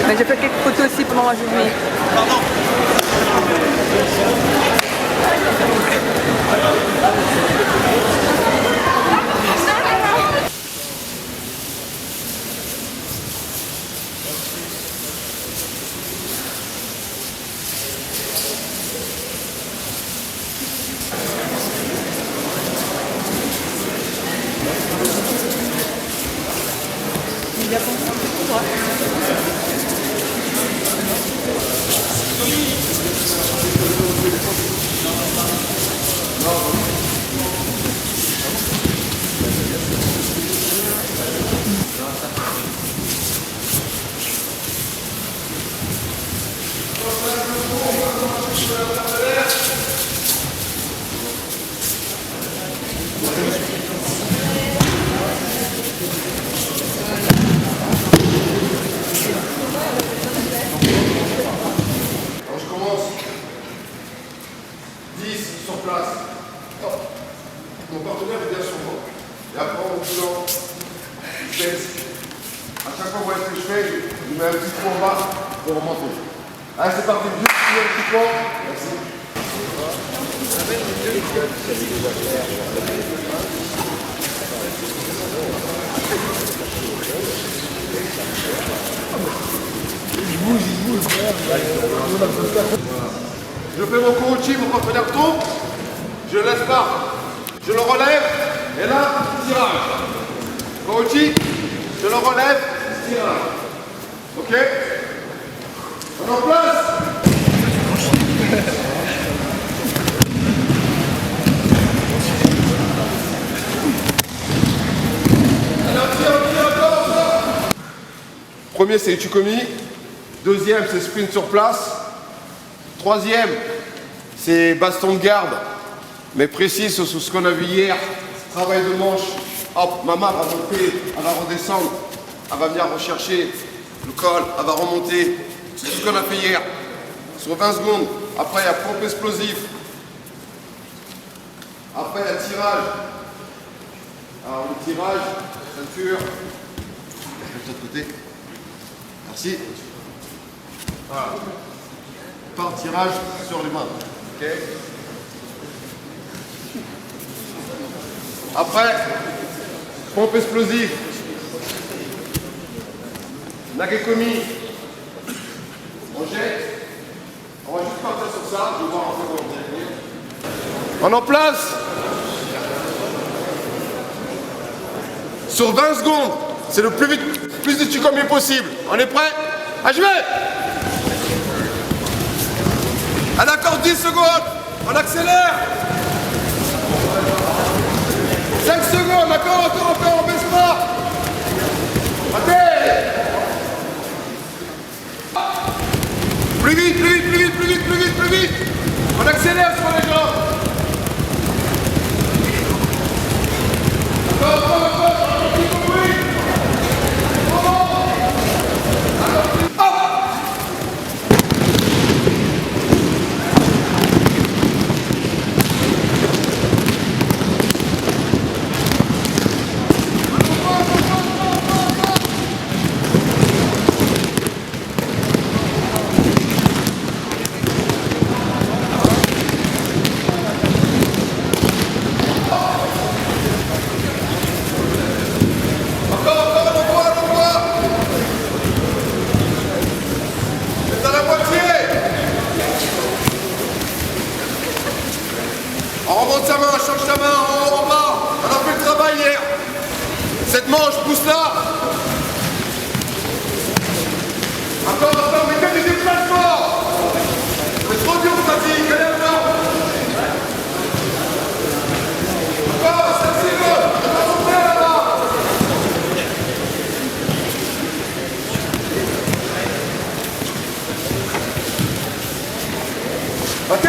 Mais j'ai fait quelques photos aussi pendant la journée. Il y a pour toi. Mon partenaire est bien sur moi. Et après, en disant, je pèse. À chaque fois, vous voyez ce que je fais, je mets un petit coup en bas pour remonter. Allez, c'est parti. Juste un petit coup. Merci. Je fais mon coaching, mon partenaire tombe, je laisse pas, je le relève, et là, tirage. Coaching, je le relève, tirage. Ok? On est en place? Premier, c'est Uchikomi. Deuxième, c'est sprint sur place. Troisième, c'est baston de garde, mais précis sur ce qu'on a vu hier. Travail de manche. Hop, ma main va monter, elle va redescendre. Elle va venir rechercher le col, elle va remonter. C'est tout ce qu'on a fait hier. Sur 20 secondes. Après, il y a pompe explosif. Après, il y a tirage. Alors, le tirage, ceinture. De l'autre côté. Merci. Voilà. Par tirage sur les mains. Ok. Après, pompe explosive. Nagekomi. On jette. On va juste partir sur ça. Je vais voir un peu comment on est. On est en place. Sur 20 secondes. C'est le plus vite, plus de Uchikomi possible. On est prêt? À jouer! À l'accord 10 secondes. On accélère. 5 secondes. D'accord, encore, on baisse pas. Allez. Plus vite, plus vite, plus vite, plus vite, plus vite, plus vite. On accélère sur les jambes. On remonte sa main, change sa main, en haut, en bas. On a fait le travail hier. Cette manche, pousse là. Encore, mettez des déplacements. C'est trop dur, Fatigue, allez là. Encore, c'est bon. On va là-bas. Ok.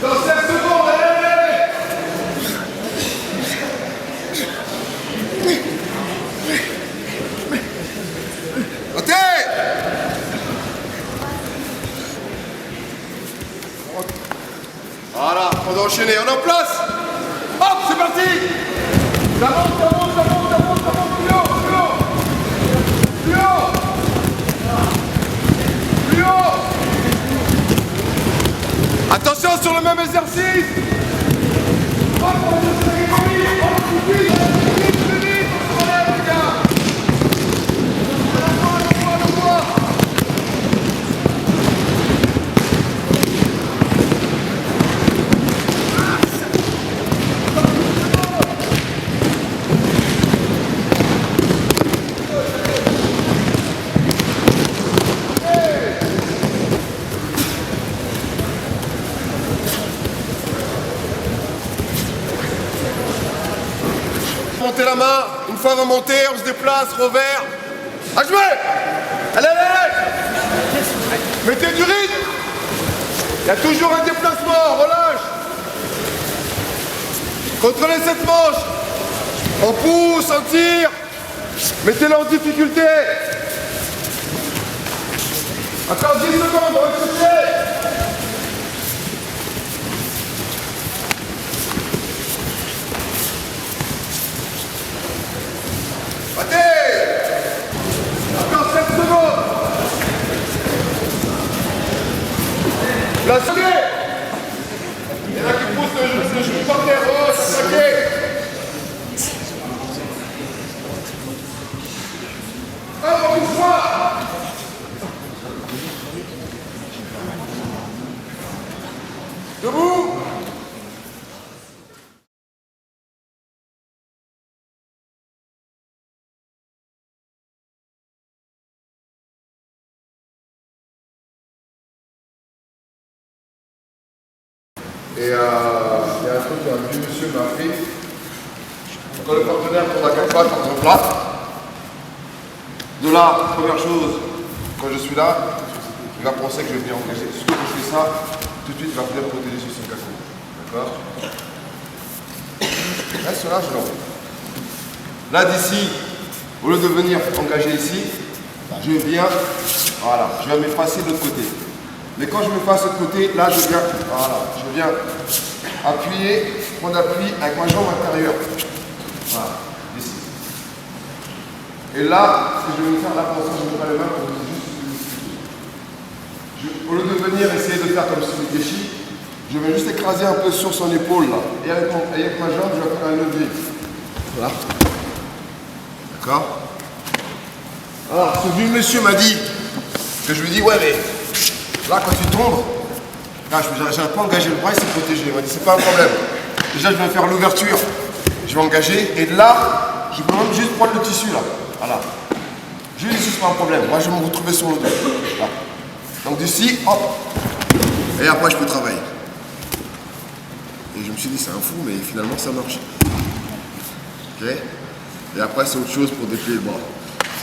Dans 5 secondes, allez. Ok. Voilà, on doit enchaîner, on est en place. Hop, c'est parti. Ça monte, ça monte, ça monte, ça monte, ça monte, plus haut, plus haut. Plus haut. Plus haut. Attention sur le même exercice. Montez la main, une fois remonté, on se déplace, revers. À jouer. Allez, allez, allez. Mettez du rythme. Il y a toujours un déplacement, relâche. Contrôlez cette manche. On pousse, on tire. Mettez-le en difficulté. Encore 10 secondes, on va chercher. Encore 7 secondes. La seconde. Il y en a qui poussent le genou par terre. Oh, c'est saqué. Encore une fois. Debout. Et il y a un truc qu'un vieux monsieur m'a appris. Quand le partenaire tourne à 4 pattes en plat, de là, première chose, quand je suis là, il va penser que je vais venir engager. Surtout quand je fais ça, tout de suite il va venir protéger sur son cacou. D'accord? Reste là, je l'envoie. Là d'ici, au lieu de venir engager ici, je viens, voilà, je vais m'effacer de l'autre côté. Mais quand je me fasse de l'autre côté, là je viens, voilà, je viens appuyer, prendre appui avec ma jambe intérieure. Voilà, ici. Et là, ce que je vais faire, là pour ça, je ne mets pas les mains pour juste. Au lieu de venir essayer de faire comme si je déchire, je vais juste écraser un peu sur son épaule là. Et avec ma jambe, je vais faire un levier. Voilà. D'accord? Alors, ce vieux monsieur m'a dit que je lui dis, ouais, mais là, quand tu tombes, là, je n'arrive pas à engager le bras, il s'est protégé. Il m'a dit, c'est pas un problème. Déjà, je vais faire l'ouverture. Je vais engager. Et là, je peux même juste prendre le tissu, là. Voilà. Juste ici, c'est pas un problème. Moi, je vais me retrouver sur le dos. Là. Donc, d'ici, hop. Et après, je peux travailler. Et je me suis dit, c'est un fou, mais finalement, ça marche. Ok? Et après, c'est autre chose pour déplier le bras.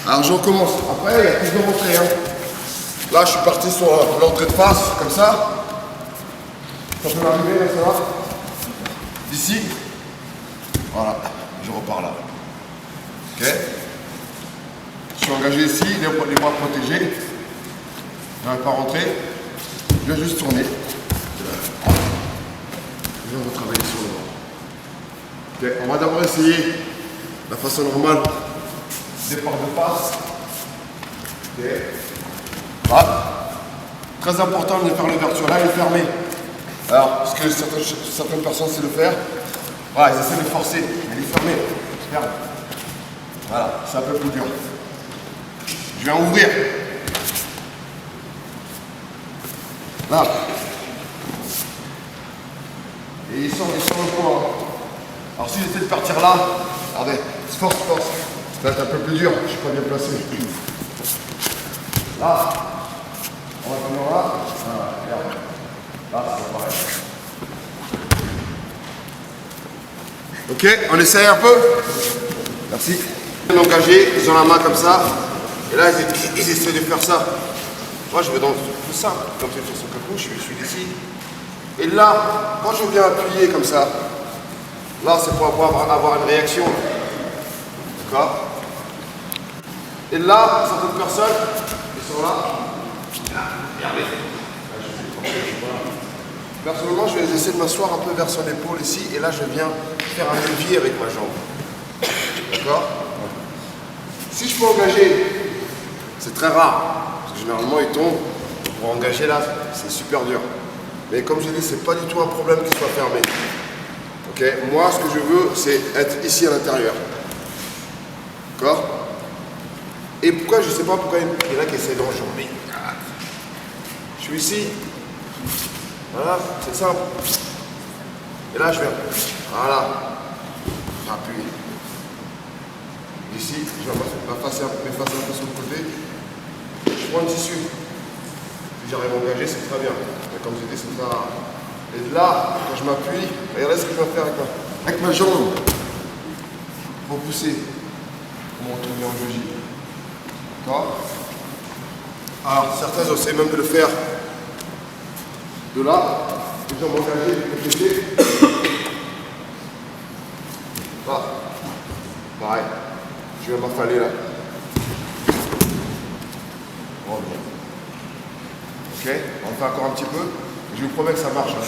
Alors je recommence. Après, il y a plus de rentrée. Hein. Là, je suis parti sur l'entrée de face, comme ça. Ça peut m'arriver, là, ça va. D'ici. Voilà, je repars là. Ok. Je suis engagé ici, les bras protégés. Je n'arrive pas à rentrer. Je vais juste tourner. Je vais retravailler sur le bras. Ok, on va d'abord essayer la façon normale. Départ de passe. Ok. Voilà. Très important de faire l'ouverture. Là, il est fermé. Alors, ce que certaines personnes essaient de faire, voilà, ils essaient de forcer. Il est fermé. Ferme. Voilà, c'est un peu plus dur. Je viens ouvrir. Là. Et il sort le point. Alors si j'essaie de partir là, regardez, force. Ça va être un peu plus dur, je ne suis pas bien placé. Là. On va venir là. Voilà, là, c'est pareil. Ok, on essaye un peu. Merci. Engagés, ils ont la main comme ça. Et là, ils essaient de faire ça. Moi, je vais dans tout ça. Comme c'est sur son capot, je suis ici. Et là, quand je viens appuyer comme ça, là, c'est pour avoir une réaction. D'accord? Et là, certaines personnes, ils sont là. Regardez. Personnellement, je vais essayer de m'asseoir un peu vers son épaule ici. Et là, je viens faire un levier avec ma jambe. D'accord? Si je peux engager, c'est très rare. Parce que généralement, il tombe. Pour engager là, c'est super dur. Mais comme je dis, c'est pas du tout un problème qu'il soit fermé. Ok? Moi, ce que je veux, c'est être ici à l'intérieur. D'accord? Et pourquoi, je sais pas pourquoi il y en a qui essaient d'enjamber. Je suis ici. Voilà, c'est simple. Et là, je viens. Voilà. J'appuie. Ici, je vais m'effacer un peu sur le côté. Je prends le tissu. Si j'arrive à engager, c'est très bien. Mais comme je dis, c'est pas. Et là, quand je m'appuie, regardez ce que je vais faire avec ma jambe. Pour pousser. Pour me retrouver en jeu. D'accord? Alors, certains essaient même de le faire de là. Les jambes engagées, de côté. Là. Pareil. Je vais m'affaler là. Oh, ok, on fait encore un petit peu. Je vous promets que ça marche. Hein.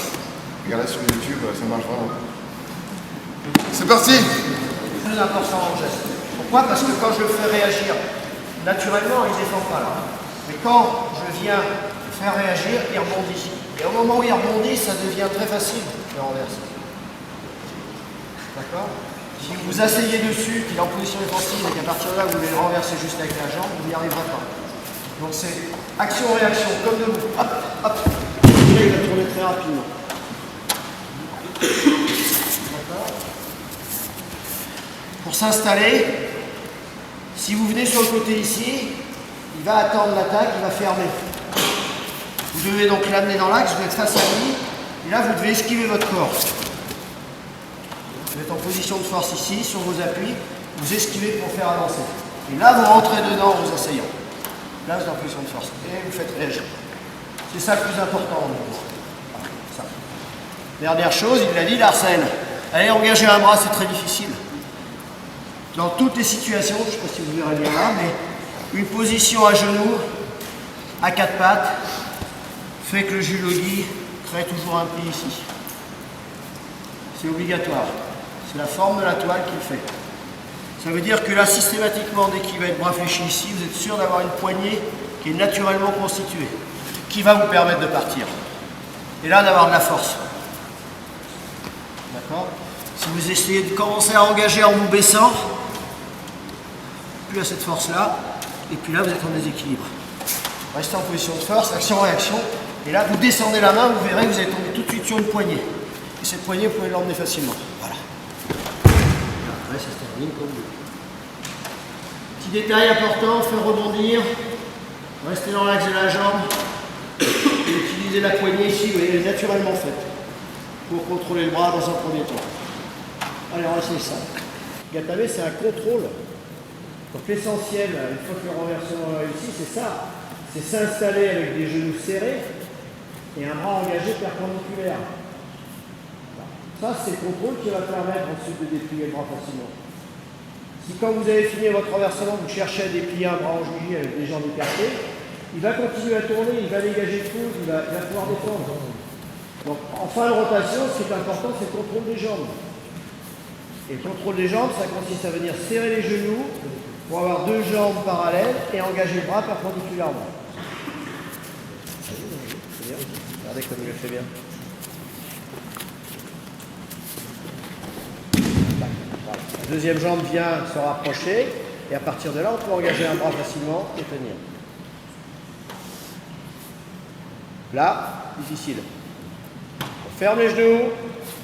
Regardez sur YouTube, ça marche vraiment. C'est parti. Très important en geste. Pourquoi? Parce que quand je le fais réagir, naturellement, il ne défend pas là. Mais quand je viens le faire réagir, il rebondit. Et au moment où il rebondit, ça devient très facile de renverser. D'accord? Si vous vous asseyez dessus, qu'il est en position défensive et qu'à partir de là, vous voulez le renverser juste avec la jambe, vous n'y arriverez pas. Donc c'est action-réaction, comme debout. Hop, hop. Et là, il va tourner très rapidement. D'accord? Pour s'installer, si vous venez sur le côté ici, il va attendre l'attaque, il va fermer. Vous devez donc l'amener dans l'axe, vous êtes face à lui, et là, vous devez esquiver votre corps. Vous êtes en position de force ici, sur vos appuis, vous esquivez pour faire avancer. Et là, vous rentrez dedans en vous asseyant. Là, vous êtes en position de force. Et vous faites réagir. C'est ça le plus important. Ça. Dernière chose, il l'a dit, Larsen. Allez, engager un bras, c'est très difficile. Dans toutes les situations, je ne sais pas si vous verrez bien là, mais une position à genoux, à quatre pattes, fait que le julogi crée toujours un pli ici. C'est obligatoire. C'est la forme de la toile qui le fait. Ça veut dire que là, systématiquement, dès qu'il va être bras fléchi ici, vous êtes sûr d'avoir une poignée qui est naturellement constituée, qui va vous permettre de partir. Et là, d'avoir de la force. D'accord? Si vous essayez de commencer à engager en vous baissant, plus à cette force-là, et puis là, vous êtes en déséquilibre. Restez en position de force, action-réaction, et là, vous descendez la main, vous verrez que vous allez tomber tout de suite sur une poignée. Et cette poignée, vous pouvez l'emmener facilement. Voilà. Après, ça se termine comme vous. Petit détail important, faire rebondir. Restez dans l'axe de la jambe. Utilisez la poignée ici, vous voyez, elle est naturellement faite. Pour contrôler le bras dans un premier temps. Allez, on va essayer ça. Gatame, c'est un contrôle Donc l'essentiel, une fois que le renversement est réussi, c'est ça. C'est s'installer avec des genoux serrés et un bras engagé perpendiculaire. Ça, c'est le contrôle qui va permettre ensuite de déplier le bras facilement. Si quand vous avez fini votre renversement, vous cherchez à déplier un bras en juillet avec les jambes écartées, il va continuer à tourner, il va dégager le pouce, il va pouvoir défendre. Donc en fin de rotation, ce qui est important, c'est le contrôle des jambes. Et le contrôle des jambes, ça consiste à venir serrer les genoux pour avoir deux jambes parallèles et engager le bras perpendiculairement. C'est bien. Regardez comme il le fait bien. La deuxième jambe vient se rapprocher et à partir de là, on peut engager un bras facilement et tenir. Là, difficile. On ferme les genoux,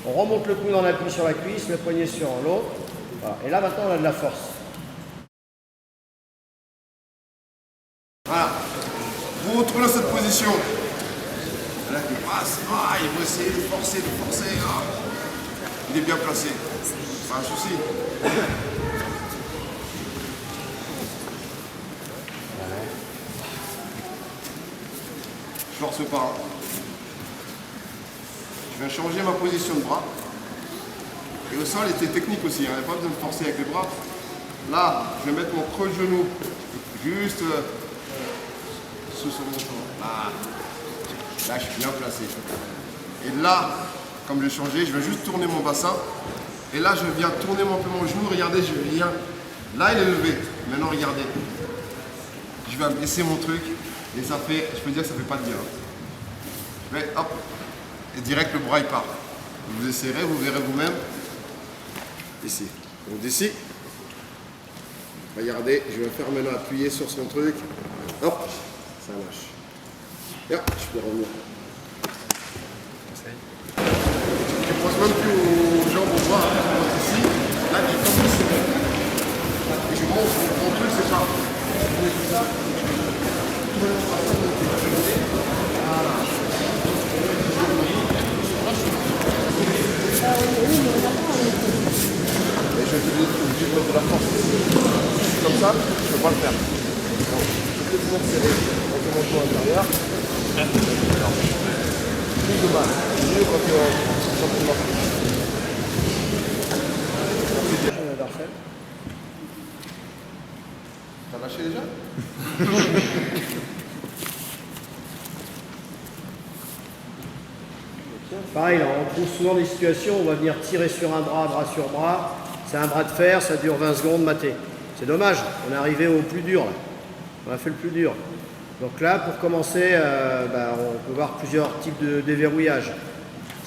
on remonte le coude en appui sur la cuisse, le poignet sur l'autre. Voilà. Et là, maintenant, on a de la force. Voilà. Vous retrouvez dans cette position. Là, il passe. Ah, il va essayer de forcer, de forcer. Ah. Il est bien placé. Pas un souci. Je force pas. Je viens changer ma position de bras. Et au sol, était technique aussi. Il n'y a pas besoin de forcer avec les bras. Là, je vais mettre mon creux de genou juste sous son menton. Là, je suis bien placé. Et là, comme j'ai changé, je vais juste tourner mon bassin. Et là, je viens tourner un peu mon genou. Regardez, je viens. Là, il est levé. Maintenant, regardez. Je vais baisser mon truc. Et ça fait, je peux dire que ça fait pas de bien. Je vais, hop. Et direct, le bras, il part. Vous essayerez, vous verrez vous-même. Ici. Donc d'ici. Regardez, je vais faire maintenant appuyer sur son truc. Hop. Ça lâche. Et hop, je peux revenir. Je ne pense même plus aux jambes, aux bras. Je pense ici. Là, je tombe ici. Et je monte. Mon truc, c'est ça. Je mets tout ça. Et je vais utiliser de la force. Comme ça, je ne peux pas le faire. Donc, je vais venir serrer avec mon poing intérieur. Plus de mal. Mieux quand tu es simplement. T'as lâché déjà? Pareil, là, on trouve souvent des situations où on va venir tirer sur un bras sur bras. C'est un bras de fer, ça dure 20 secondes, maté. C'est dommage, on est arrivé au plus dur là. On a fait le plus dur. Donc là, pour commencer, on peut voir plusieurs types de déverrouillage.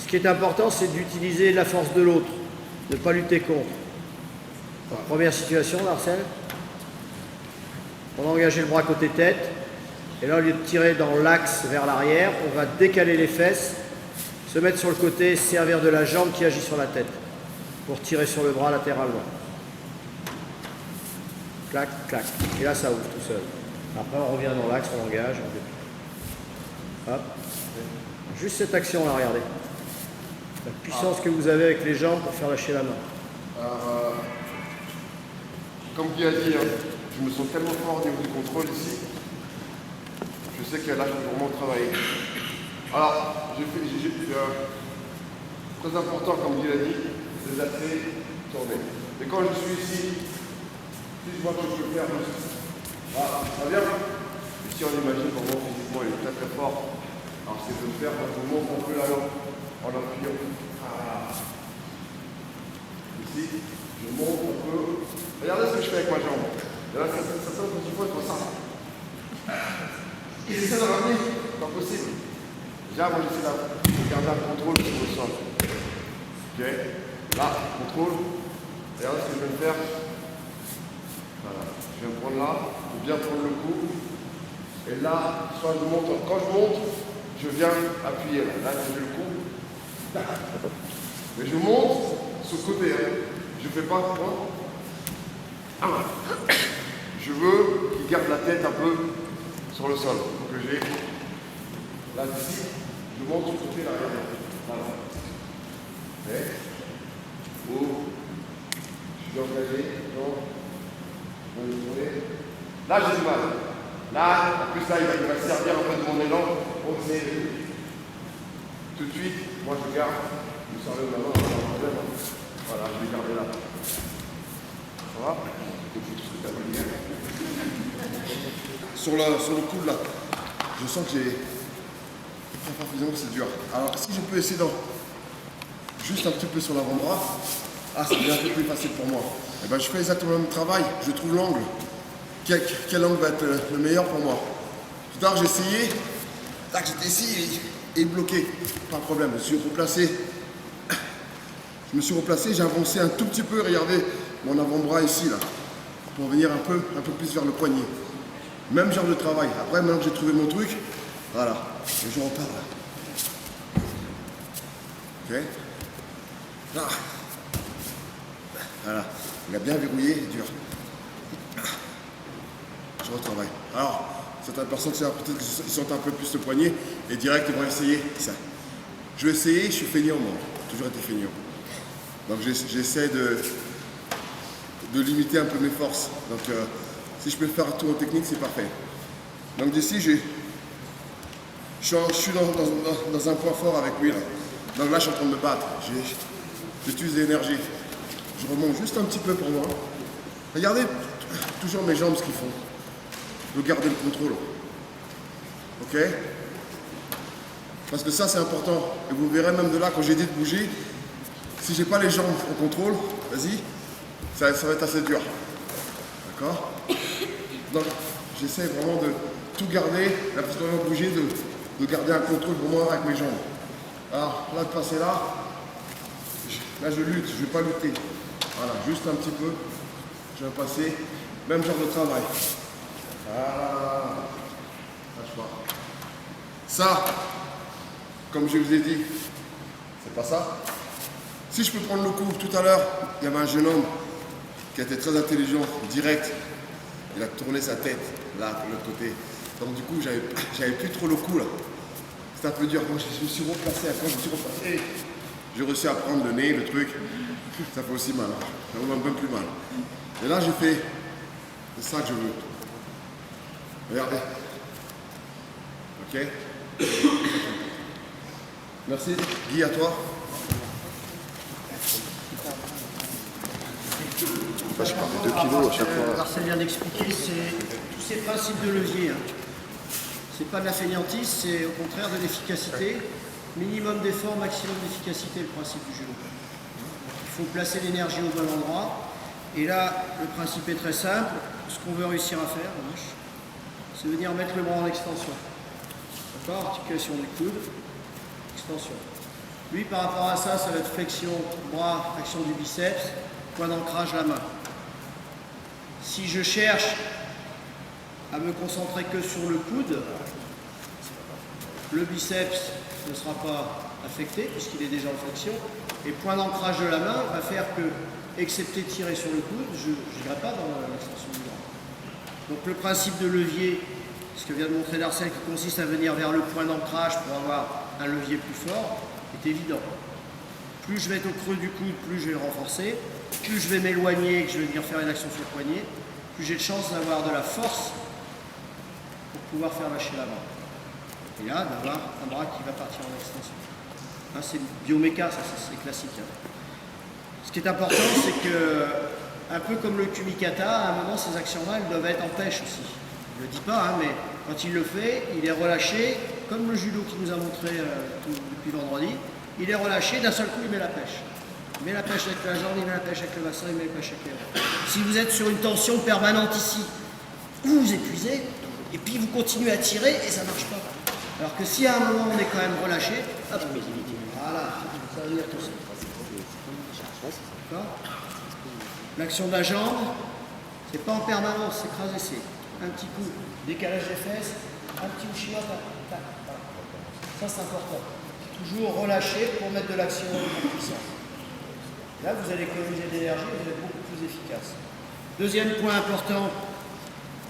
Ce qui est important, c'est d'utiliser la force de l'autre, de ne pas lutter contre. Donc, première situation, Marcel. On va engager le bras côté tête. Et là, au lieu de tirer dans l'axe vers l'arrière, on va décaler les fesses, se mettre sur le côté, servir de la jambe qui agit sur la tête pour tirer sur le bras latéralement. Clac, clac. Et là, ça ouvre tout seul. Après, on revient dans l'axe, on engage. Hop. Juste cette action-là, regardez. La puissance que vous avez avec les jambes pour faire lâcher la main. Comme Guy a dit, je me sens tellement fort au niveau du contrôle ici. Je sais que là, je peux vraiment travailler. Alors, très important, comme Guy l'a dit, les attraits tournés. Et quand je suis ici, si je vois que je peux faire ça vient. Ici, on imagine comment physiquement il est très très fort. Alors, c'est de le faire quand je monte un peu la langue en appuyant. Ici, je monte un peu. Regardez ce que je fais avec ma jambe. Et là, ça sonne comme tu vois, comme ça. Et c'est ça dans la vie, pas possible. Déjà, moi, j'essaie de garder un contrôle sur le sol. Ok. Là, contrôle. Regardez ce que je vais faire. Voilà. Je viens prendre là, je viens prendre le coup. Et là, soit je monte. Quand je monte, je viens appuyer là. Là, j'ai le coup. Mais je monte sur le côté. Je ne fais pas je veux qu'il garde la tête un peu sur le sol. Donc j'ai là ici, je monte sur le côté là. Voilà. Okay. Je suis engagé. Donc, Là, j'ai du mal. Là, en plus, là, il va servir un peu de mon élan. Donc, c'est tout de suite, moi, je garde. Je me sors le main, voilà, je vais garder là. Ça va? Sur le coude, là, je sens que j'ai... c'est dur. Alors, si je peux essayer juste un petit peu sur l'avant-bras, ça devient un peu plus facile pour moi. Et ben, je fais exactement le même travail, je trouve l'angle. Quel angle va être le meilleur pour moi? Tout à l'heure, j'ai essayé, j'étais ici et bloqué. Pas de problème, je me suis replacé, j'ai avancé un tout petit peu, regardez mon avant-bras ici, là, pour venir un peu plus vers le poignet. Même genre de travail. Après, maintenant que j'ai trouvé mon truc, voilà, et je repars là. Ok. Là. Voilà, il a bien verrouillé, dur. Je retravaille. Alors, certaines personnes, peut-être qu'ils sentent un peu plus le poignet, et direct, ils vont essayer ça. Je vais essayer, je suis feignant, moi. J'ai toujours été feignant. Donc, j'essaie de limiter un peu mes forces. Donc, si je peux faire un tour en technique, c'est parfait. Donc, d'ici, je suis dans un point fort avec lui, là. Donc là, je suis en train de me battre. J'utilise l'énergie. Je remonte juste un petit peu pour moi. Regardez toujours mes jambes, ce qu'ils font. De garder le contrôle. Ok? Parce que ça, c'est important. Et vous verrez même de là, quand j'ai dit de bouger, si j'ai pas les jambes au contrôle, vas-y, ça va être assez dur. D'accord? Donc, j'essaie vraiment de tout garder, la petite de bouger, de garder un contrôle pour moi avec mes jambes. Alors, là, de passer là, je lutte, je ne vais pas lutter. Voilà, juste un petit peu, je vais passer, même genre de travail. Voilà, lâche pas. Ça, comme je vous ai dit, c'est pas ça. Si je peux prendre le coup, tout à l'heure, il y avait un jeune homme qui était très intelligent, direct. Il a tourné sa tête, là, de l'autre côté. Donc du coup, j'avais plus trop le coup, là. C'était un peu dur. Moi, je me suis replacé. Quand je me suis replacé, j'ai réussi à prendre le nez, le truc. Ça fait aussi mal. Ça me fait même plus mal. Et là, j'ai fait... C'est ça que je veux. Regardez. Ok? Merci. Guy, à toi. Je parle de 2 kilos à chaque fois. Marcel vient d'expliquer, c'est tous ces principes de levier. Hein. C'est pas de la fainéantise, c'est au contraire de l'efficacité. Minimum d'effort, maximum d'efficacité, le principe du judo. Il faut placer l'énergie au bon endroit. Et là, le principe est très simple. Ce qu'on veut réussir à faire, c'est venir mettre le bras en extension. D'accord? Articulation du coude, extension. Lui, par rapport à ça, ça va être flexion, bras, action du biceps, point d'ancrage, la main. Si je cherche à me concentrer que sur le coude, le biceps ne sera pas affecté puisqu'il est déjà en flexion. Et point d'ancrage de la main va faire que, excepté tirer sur le coude, je n'irai pas dans l'extension du bras. Donc le principe de levier, ce que vient de montrer Darcel, qui consiste à venir vers le point d'ancrage pour avoir un levier plus fort, est évident. Plus je vais être au creux du coude, plus je vais le renforcer. Plus je vais m'éloigner et que je vais venir faire une action sur le poignet, plus j'ai de chance d'avoir de la force pour pouvoir faire lâcher la main. Et là, d'avoir un bras qui va partir en extension. Hein, c'est bioméca, ça c'est classique. Hein. Ce qui est important, c'est que, un peu comme le kumikata, à un moment, ces actions-là, elles doivent être en pêche aussi. Il ne le dit pas, hein, mais quand il le fait, il est relâché, comme le judo qui nous a montré depuis vendredi, il est relâché, d'un seul coup, il met la pêche. Il met la pêche avec la jambe, il met la pêche avec le bassin, il met la pêche avec les bras. Si vous êtes sur une tension permanente ici, vous vous épuisez, et puis vous continuez à tirer, et ça ne marche pas. Alors que si à un moment on est quand même relâché, hop, voilà, ça va venir tout seul. L'action de la jambe, c'est pas en permanence, c'est écraser, c'est un petit coup, décalage des fesses, un petit ushima, tac, tac, voilà. Ça c'est important. Toujours relâcher pour mettre de l'action en puissance. Là, vous allez économiser de l'énergie, vous allez être beaucoup plus efficace. Deuxième point important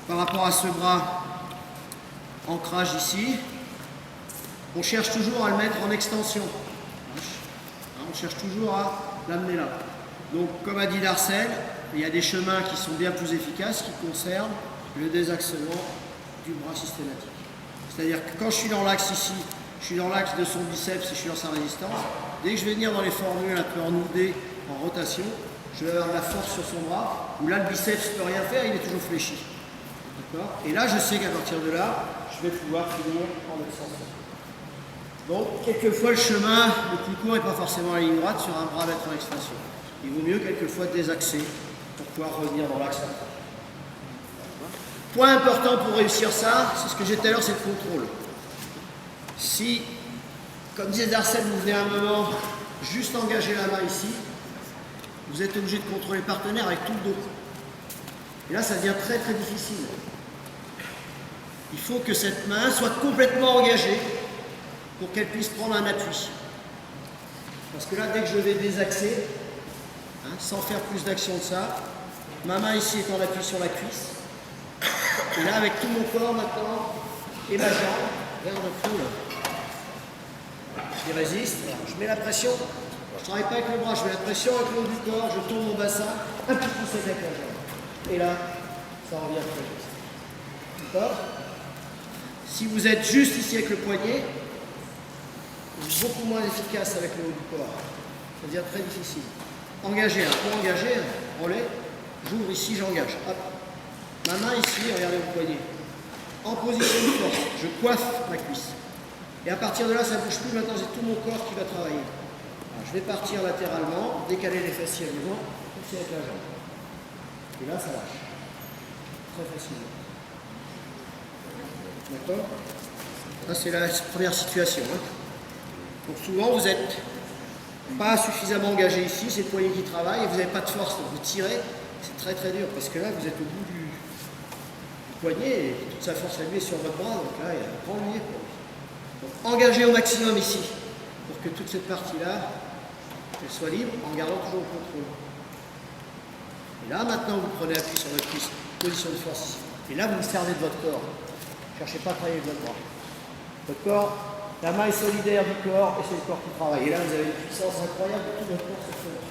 par rapport à ce bras, ancrage ici, on cherche toujours à le mettre en extension. On cherche toujours à l'amener là. Donc, comme a dit Darcel, il y a des chemins qui sont bien plus efficaces qui concernent le désaxement du bras systématique. C'est-à-dire que quand je suis dans l'axe ici, je suis dans l'axe de son biceps et je suis dans sa résistance. Dès que je vais venir dans les formules un peu ennoudées, en rotation, je vais avoir de la force sur son bras, où là le biceps ne peut rien faire, il est toujours fléchi. Et là, je sais qu'à partir de là, je vais pouvoir finir en extension. Donc, quelquefois, le chemin le plus court n'est pas forcément la ligne droite sur un bras à mettre en extension. Il vaut mieux quelquefois désaxer pour pouvoir revenir dans l'axe. Point important pour réussir ça, c'est ce que j'ai dit tout à l'heure, c'est le contrôle. Si, comme disait Darcel, vous venez à un moment juste engager la main ici, vous êtes obligé de contrôler le partenaire avec tout le dos. Et là, ça devient très très difficile. Il faut que cette main soit complètement engagée pour qu'elle puisse prendre un appui. Parce que là, dès que je vais désaxer, sans faire plus d'action que ça, ma main ici est en appui sur la cuisse. Et là, avec tout mon corps maintenant, et ma jambe, regarde un peu là. Je résiste, je mets la pression. Je ne travaille pas avec le bras, je mets la pression avec le haut du corps, je tourne mon bassin, un petit coup sec avec la jambe. Et là, ça revient très vite. D'accord? Si vous êtes juste ici avec le poignet, vous êtes beaucoup moins efficace avec le haut du corps. Ça devient très difficile. Engagez, pour engager, relais, j'ouvre ici, j'engage. Hop. Ma main ici, regardez mon poignet. En position de force, je coiffe ma cuisse. Et à partir de là, ça ne bouge plus. Maintenant, j'ai tout mon corps qui va travailler. Alors, je vais partir latéralement, décaler les fessiers à nouveau, comme avec la jambe. Et là, ça lâche. Très facilement. D'accord? Ça, c'est la première situation. Donc, souvent, vous n'êtes pas suffisamment engagé ici, c'est le poignet qui travaille, et vous n'avez pas de force. Donc, vous tirez, c'est très très dur, parce que là, vous êtes au bout du poignet, et toute sa force à lui est sur votre bras, donc là, il y a un grand lien pour lui. Donc, engagez au maximum ici, pour que toute cette partie-là, elle soit libre, en gardant toujours le contrôle. Et là, maintenant, vous prenez appui sur votre cuisse, position de force ici. Et là, vous vous servez de votre corps. Ne cherchez pas à travailler avec votre bras. Votre corps, la main est solidaire du corps, et c'est le corps qui travaille. Et là, vous avez une puissance incroyable de tout votre corps se fait.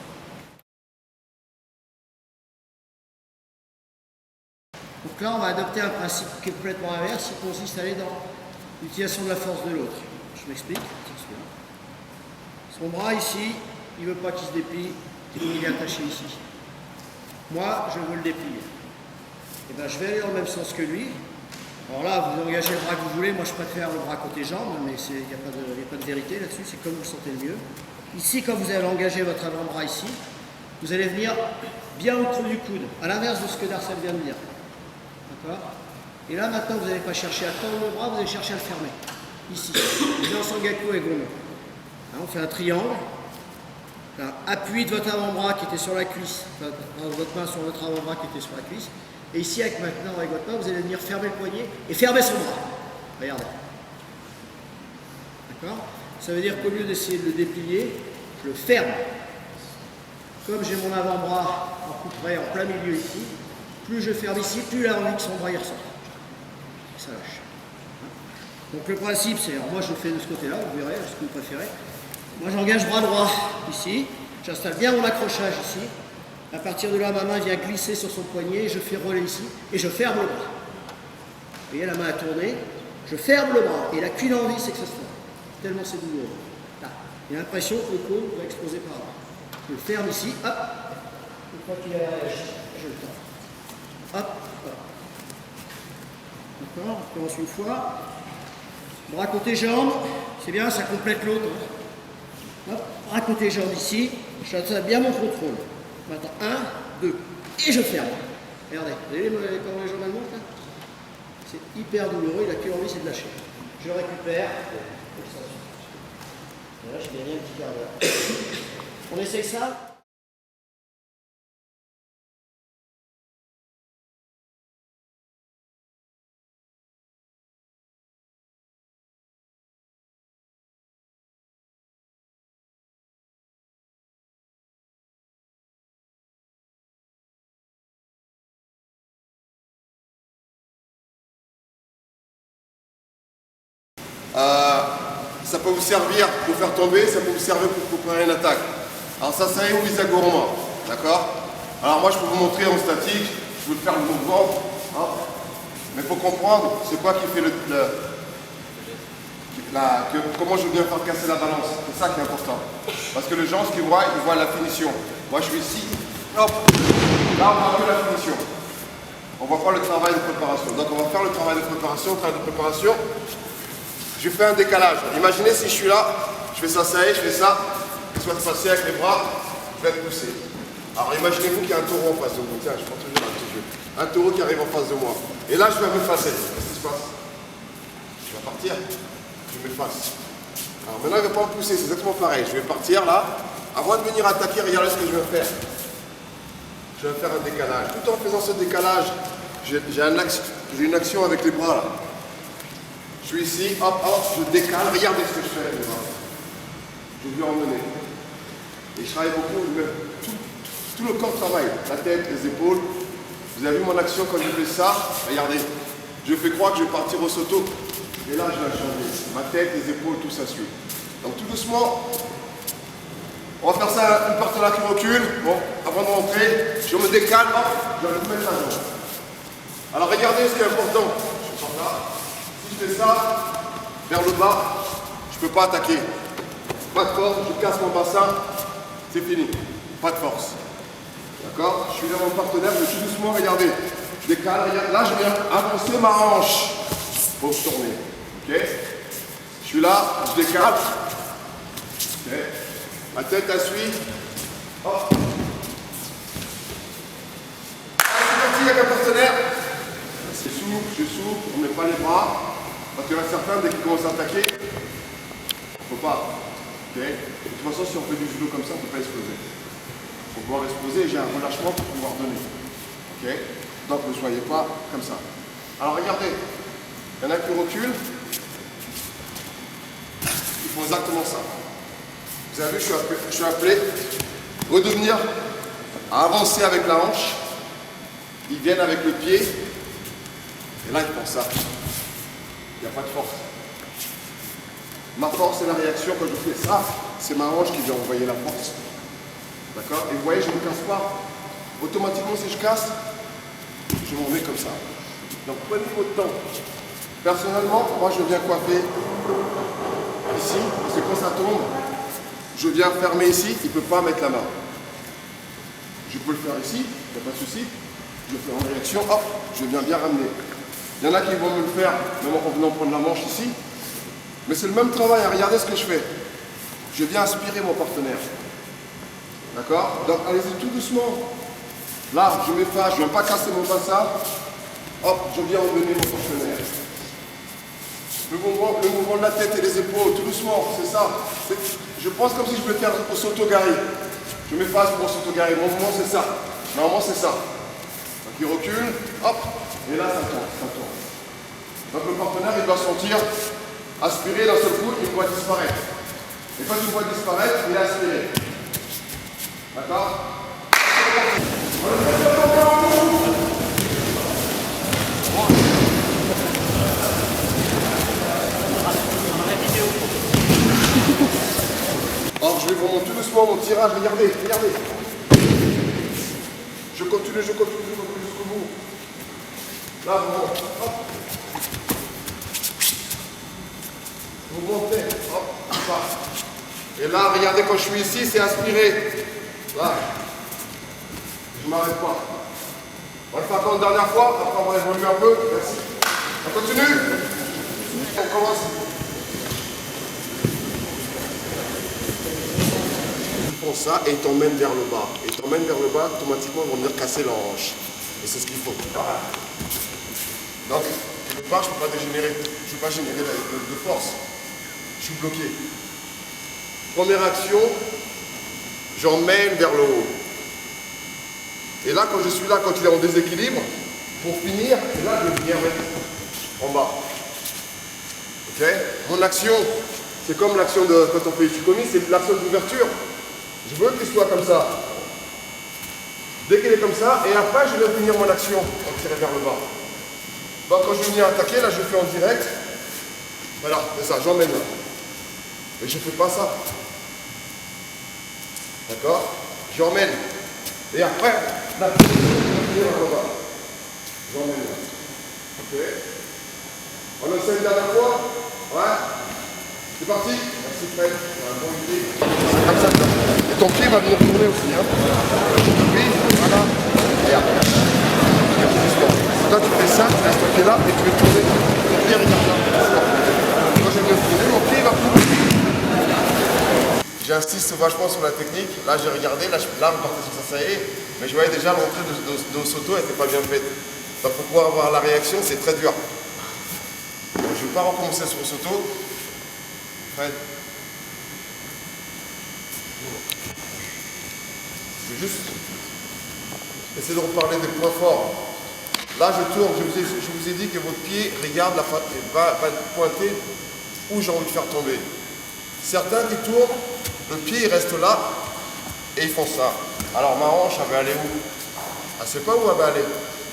Donc là, on va adopter un principe complètement inverse, qui consiste à aller dans l'utilisation de la force de l'autre. Je m'explique. Son bras ici, il ne veut pas qu'il se déplie, et il est attaché ici. Moi, je veux le déplier. Et bien, je vais aller dans le même sens que lui. Alors là, vous engagez le bras que vous voulez. Moi, je préfère le bras côté jambe, mais il n'y a pas de vérité là-dessus. C'est comme vous le sentez le mieux. Ici, quand vous allez engager votre avant-bras ici, vous allez venir bien au creux du coude, à l'inverse de ce que Darcel vient de dire. D'accord? Et là, maintenant, vous n'allez pas chercher à tendre le bras, vous allez chercher à le fermer. Ici. Vous en sangaku et gomme. On fait un triangle. Là, appui de votre avant-bras qui était sur la cuisse, enfin, votre main sur votre avant-bras qui était sur la cuisse. Et ici, maintenant, avec votre main, vous allez venir fermer le poignet et fermer son bras. Regardez. D'accord? Ça veut dire qu'au lieu d'essayer de le déplier, je le ferme. Comme j'ai mon avant-bras en couperet en plein milieu ici, plus je ferme ici, plus il a envie que son bras y ressort. Et ça lâche. Donc le principe, c'est, alors moi je le fais de ce côté-là, vous verrez, ce que vous préférez. Moi j'engage bras droit ici, j'installe bien mon accrochage ici. À partir de là, ma main vient glisser sur son poignet, je fais relais ici, et je ferme le bras. Vous voyez, la main a tourné, je ferme le bras, et la qu'une envie, c'est que ça se ferme. Tellement c'est douloureux. Là, il y a l'impression que le cône va exploser par là. Je le ferme ici, hop, une fois qu'il a réagi, je le tends. Hop, hop. D'accord, on commence une fois. Bras côté jambe, c'est bien, ça complète l'autre. Hop, bras côté jambe ici, j'installe bien mon contrôle. Maintenant, 1, 2, et je ferme. Regardez, vous voyez comment les jambes elles montent là? C'est hyper douloureux, il a qu'une envie, c'est de lâcher. Je récupère. Et là, j'ai gagné un petit quart d'heure. On essaye ça? Ça peut vous servir pour faire tomber, ça peut vous servir pour préparer une attaque. Alors ça serait Uwizagoroma, d'accord? Alors moi je peux vous montrer en statique, je peux faire le mouvement, hein. Mais il faut comprendre c'est quoi qui fait comment je viens faire casser la balance. C'est ça qui est important. Parce que les gens, ce qu'ils voient, ils voient la finition. Moi je suis ici, hop, là on voit que la finition. On ne voit pas le travail de préparation. Donc on va faire le travail de préparation. Je fais un décalage. Imaginez si je suis là, je fais ça, ça y est, je fais ça, je vais passer avec les bras, je vais être poussé. Alors imaginez-vous qu'il y a un taureau en face de vous. Tiens, je prends toujours un petit jeu. Un taureau qui arrive en face de moi. Et là, je vais m'effacer. Qu'est-ce qui se passe? Je vais partir. Je m'efface. Alors maintenant, il ne va pas me pousser. C'est exactement pareil. Je vais partir là. Avant de venir attaquer, regardez ce que je vais faire. Je vais faire un décalage. Tout en faisant ce décalage, j'ai une action avec les bras là. Je suis ici, hop, hop, je décale. Regardez ce que je fais avec les bras. Je vais emmener. Et je travaille beaucoup, tout le corps travaille, la tête, les épaules. Vous avez vu mon action quand je fais ça? Regardez, je fais croire que je vais partir au sauto. Et là, je vais changer. Ma tête, les épaules, tout ça suit. Donc tout doucement, on va faire ça une partie là qui recule. Bon, avant de rentrer, je me décale, hop, je vais mettre la jambe. Alors regardez ce qui est important. Je sors là. Si je fais ça, vers le bas, je ne peux pas attaquer. Pas de force, je casse mon bassin, c'est fini. Pas de force. D'accord? Je suis là mon partenaire, je suis doucement, regardez. Je décale, regarde. Là, je viens avancer ma hanche pour tourner. Ok? Je suis là, je décale. Ok? Ma tête, elle suit. Hop. C'est parti avec un partenaire. Je souffle, on ne met pas les bras. Parce qu'il y en a certains, dès qu'ils commencent à attaquer, il ne faut pas. Okay. De toute façon, si on fait du judo comme ça, on ne peut pas exploser. Il faut pouvoir exploser et j'ai un relâchement pour pouvoir donner. Okay. Donc ne soyez pas comme ça. Alors regardez, il y en a qui reculent. Ils font exactement ça. Vous avez vu, je suis appelé redevenir à avancer avec la hanche. Ils viennent avec le pied. Et là, ils font ça. Il n'y a pas de force. Ma force, c'est la réaction quand je fais ça. C'est ma hanche qui vient envoyer la force. D'accord? Et vous voyez, je ne me casse pas. Automatiquement, si je casse, je m'en mets comme ça. Donc, prenez votre temps. Personnellement, moi, je viens coiffer ici. Parce que quand ça tombe, je viens fermer ici. Il ne peut pas mettre la main. Je peux le faire ici. Il n'y a pas de souci. Je le fais en réaction. Hop, je viens bien ramener. Il y en a qui vont me le faire, même en venant prendre la manche ici. Mais c'est le même travail, regardez ce que je fais. Je viens aspirer mon partenaire. D'accord? Donc allez-y tout doucement. Là, je m'efface, je ne viens pas casser mon bassin. Hop, je viens emmener mon partenaire. Le mouvement de la tête et les épaules, tout doucement, c'est ça. Je pense comme si je voulais faire au sauto-gari. Je m'efface pour au sauto-gari. Mon mouvement, c'est ça. Normalement, c'est ça. Donc il recule, hop, et là, ça tourne, ça tourne. Donc le partenaire, il doit sentir aspirer d'un seul coup, il voit disparaître. Et quand il voit disparaître, il est aspiré. D'accord? Alors je vais vous montrer tout doucement mon tirage, regardez, regardez. Je continue jusqu'au bout. Là, hop. Vous montez, hop, ça. Et là, regardez, quand je suis ici, c'est aspiré. Là. Je ne m'arrête pas. On va le faire encore une dernière fois, après on va évoluer un peu. Merci. On continue. On commence. Ils font ça et ils t'emmènent vers le bas. Et ils t'emmènent vers le bas, automatiquement, ils vont venir casser leur hanche. Et c'est ce qu'il faut. Donc, quelque part, je ne peux pas dégénérer. Je ne peux pas générer de force. Je suis bloqué. Première action, j'emmène vers le haut. Et là, quand je suis là, quand il est en déséquilibre, pour finir, et là, je viens mettre en bas. Ok? Mon action, c'est comme l'action de quand on fait Ichikomi, c'est l'action d'ouverture. Je veux qu'il soit comme ça. Dès qu'il est comme ça, et après, je vais finir mon action en tirant vers le bas. Donc, quand je vais venir attaquer, là, je fais en direct. Voilà, c'est ça, j'emmène là. Mais je ne fais pas ça. D'accord? J'emmène. Et après, La pied, on va. J'emmène là. Ok. On essaie une dernière fois. Ouais. C'est parti. Merci Fred. C'est un bon idée. Comme ça. Et ton pied va venir tourner aussi. Hein. Oui, voilà. Regarde, regarde. Toi tu fais ça, tu restes ton pied là et tu veux tourner. Ton pied regarde là. Quand je vais tourner, mon pied va tourner. J'insiste vachement sur la technique. Là j'ai regardé, là on partait sur ça, ça y est. Mais je voyais déjà l'entrée de Soto n'était pas bien faite. Donc pour pouvoir avoir la réaction, c'est très dur. Donc, je ne vais pas recommencer sur Soto. Fred. Je vais juste essayer de reparler des points forts. Là je tourne, je vous ai dit que votre pied regarde va pointer où j'ai envie de faire tomber. Certains qui tournent, le pied il reste là et ils font ça. Alors ma hanche elle va aller où? Elle ne sait pas où elle va aller.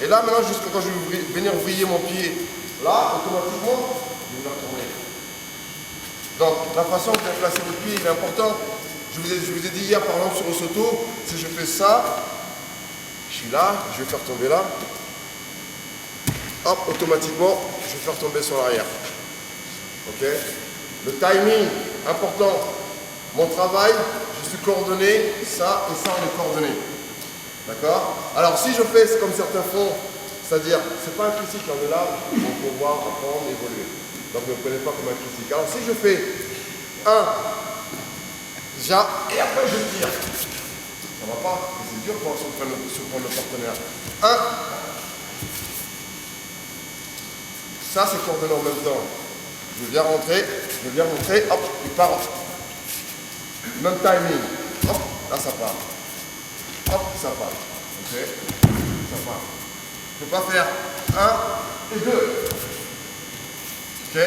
Et là maintenant, jusqu'à quand je vais venir vriller mon pied, là automatiquement, je vais la retourner. Donc la façon de placer votre pied il est important. Je vous ai dit hier par exemple sur le Soto, si je fais ça, je suis là, je vais faire tomber là. Hop, automatiquement, je vais faire tomber sur l'arrière. Ok? Le timing, important. Mon travail, je suis coordonné, ça et ça on est coordonné. D'accord? Alors si je fais comme certains font, c'est-à-dire, c'est pas un critique, on est là pour pouvoir apprendre, évoluer. Donc ne me prenez pas comme un critique. Alors si je fais un, et après je tire. Ça va pas, c'est dur pour surprendre le partenaire. Un. Ça c'est coordonné en même temps. Je viens rentrer, hop, il part. Même timing. Hop, là ça part. Hop, ça part. Ok, ça part. Je ne peux pas faire 1 et 2. Ok.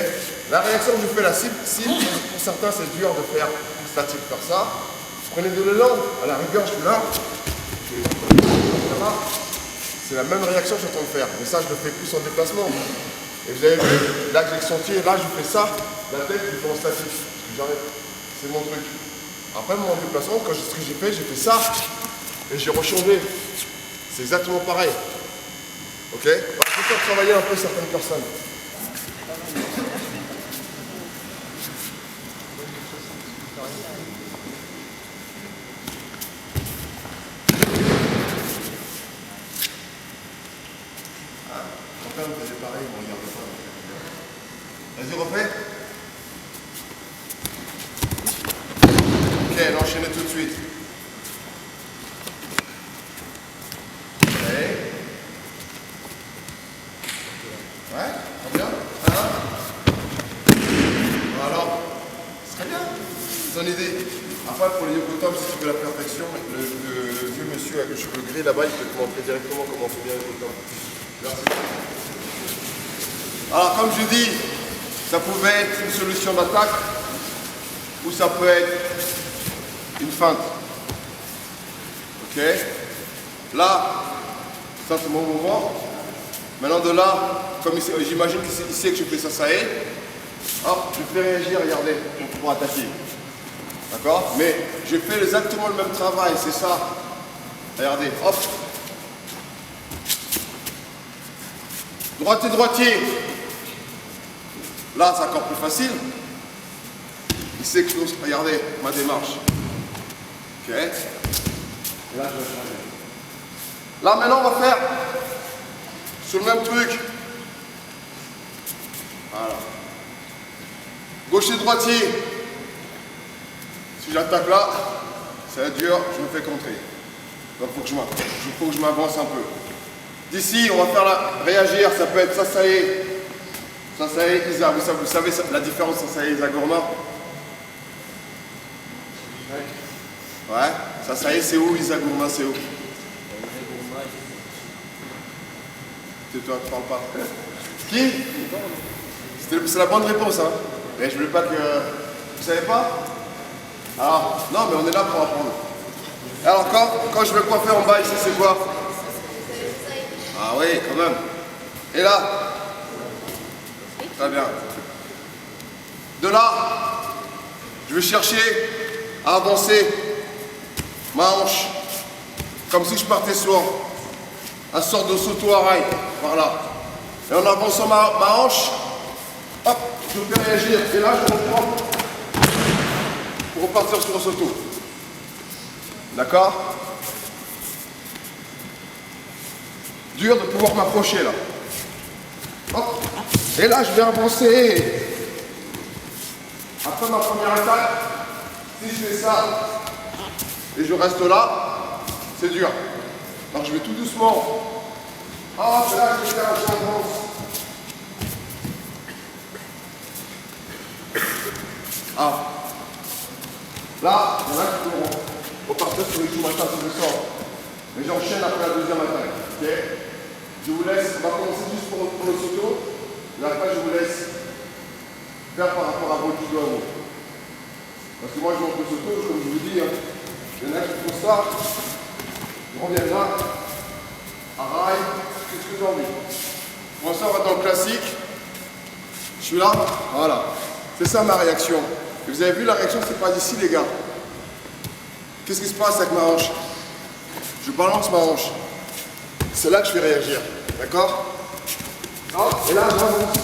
La réaction que je fais là, si pour certains c'est dur de faire statique, faire ça, prenez de l'élan. À la rigueur, je suis là. C'est la même réaction que je suis en train de faire. Mais ça, je le fais plus en déplacement. Et vous avez vu, là que j'ai senti, là je fais ça, la tête, je fais en statique. Parce que j'arrête. C'est mon truc. Après, mon déplacement, quand ce que j'ai fait ça. Et j'ai rechangé. C'est exactement pareil. Ok? Alors, je vais faire travailler un peu certaines personnes. Quand on faisait pareil, on ne regarde pas. Vas-y, refais. Ok, l'enchaîner tout de suite. Ouais, très bien. Alors, c'est très bien. C'est une idée. Après, pour les yogotomes, si tu veux la perfection, le vieux monsieur avec le cheveu gris là-bas, il peut te montrer directement comment on fait bien les yogotomes. Merci. Alors, comme je dis, ça pouvait être une solution d'attaque ou ça peut être une feinte. Ok? Là, ça c'est mon mouvement. Maintenant de là, comme j'imagine qu'il sait que je fais ça, ça est. Hop, je fais réagir, regardez, pour attaquer. D'accord? Mais je fais exactement le même travail, c'est ça. Regardez, hop. Droitier, droitier. Là, c'est encore plus facile. Il sait que je dois regarder ma démarche. Ok? Et là, je vais changer. Là, maintenant, on va faire sur le même truc. Voilà. Gaucher, droitier. Si j'attaque là, ça va être dur, je me fais contrer. Donc il faut que je m'avance un peu. D'ici, on va faire réagir, ça peut être Sasae. Sasae, Isa. Vous savez la différence Sasae et Isa Gourma? Ouais. Sasae, c'est où? Isa Gourma, c'est où? C'est toi, tu parles pas. Qui? C'est la bonne réponse, hein. Mais je voulais pas que... Vous savez pas? Alors, non, mais on est là pour apprendre. Alors, quand je veux quoi faire en bas ici, c'est quoi? Ah oui, quand même. Et là? Très bien. De là, je vais chercher à avancer ma hanche. Comme si je partais sur à sorte de sauto-arail, par là. Et en avançant ma hanche, hop, je me fais réagir. Et là, je reprends pour repartir sur le sauto. D'accord? Dur de pouvoir m'approcher là. Hop. Et là, je vais avancer. Après ma première attaque, si je fais ça et je reste là, c'est dur. Alors je vais tout doucement. Ah, là, je vais faire un avance. Ah. Là, il y en a qui vont repartir sur les coups matin sur le sort. Mais j'enchaîne après la deuxième attaque. Ok? Je vous laisse, on va commencer juste pour le sauto. Et après, je vous laisse faire par rapport à votre judo à vous. Parce que moi, je monte le sauto, comme je vous dis, hein. Il y en a qui font ça. Je reviens là. Arail, qu'est-ce que j'ai envie? Pour ça, on va dans le classique. Je suis là. Voilà. C'est ça ma réaction. Et vous avez vu, la réaction, c'est pas d'ici, les gars. Qu'est-ce qui se passe avec ma hanche? Je balance ma hanche. C'est là que je fais réagir. D'accord? Et là, j'avance.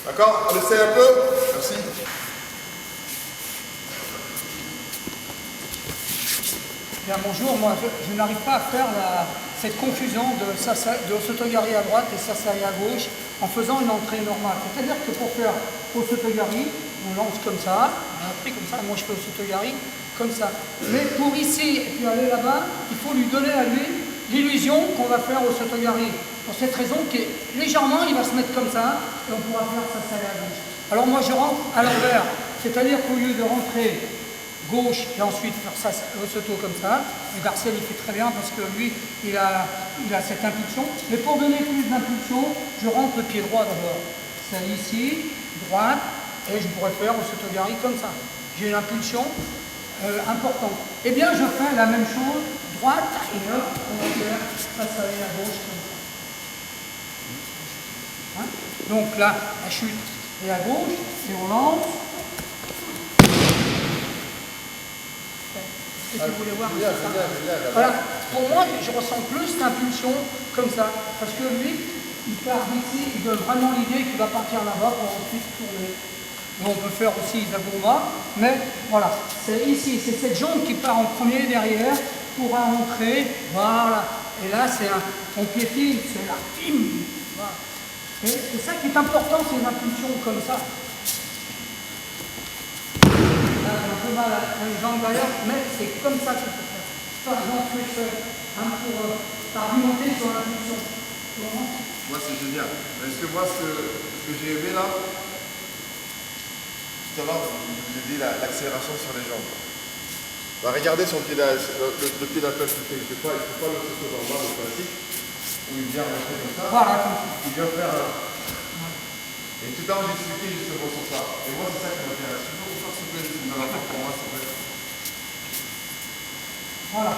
D'accord? On essaie un peu? Merci. Bien, bonjour, moi je n'arrive pas à faire cette confusion de Osotogari à droite et Sasai à gauche en faisant une entrée normale. C'est-à-dire que pour faire Osotogari, on lance comme ça, on a pris comme ça, moi je fais Osotogari comme ça. Mais pour ici et puis aller là-bas, il faut lui donner à lui l'illusion qu'on va faire Osotogari. Pour cette raison que légèrement il va se mettre comme ça et on pourra faire Sasai à gauche. Alors moi je rentre à l'envers, c'est-à-dire qu'au lieu de rentrer gauche et ensuite faire ça au sauto comme ça. Et Garcel il fait très bien parce que lui il a cette impulsion. Mais pour donner plus d'impulsion, je rentre le pied droit d'abord. C'est ici, droite, et je pourrais faire au Osotogari comme ça. J'ai une impulsion importante. Eh bien je fais la même chose, droite, et hop, on va faire ça aller à gauche comme ça. Hein? Donc là, la chute est à gauche, et on lance. Si vous voulez voir, voilà. Pour moi, je ressens plus d'impulsion comme ça, parce que lui, il part d'ici, il donne vraiment l'idée qu'il va partir là-bas pour ensuite tourner. Mais on peut faire aussi Izaguma, mais voilà, c'est ici, c'est cette jambe qui part en premier derrière pour entrer, voilà. Et là, on piétine, c'est là, voilà. Et c'est ça qui est important, c'est une impulsion comme ça. Là, j'ai un peu mal à une jambe d'ailleurs, mais c'est comme ça qu'il faut faire. Par exemple, je fais pour argumenter sur l'impulsion. Moi, c'est génial. Est-ce que moi, ce que j'ai aimé là, tout à l'heure, je vous ai dit l'accélération sur les jambes. Bah, regardez son pied d'appel qu'il fait. Il ne fait pas le saut normal, le classique, où il vient rentrer comme ça. Voilà. Il vient faire un. Et tout à l'heure, j'ai expliqué justement sur ça. Et moi, c'est ça qui m'intéresse. Pour moi, c'est vrai. Voilà.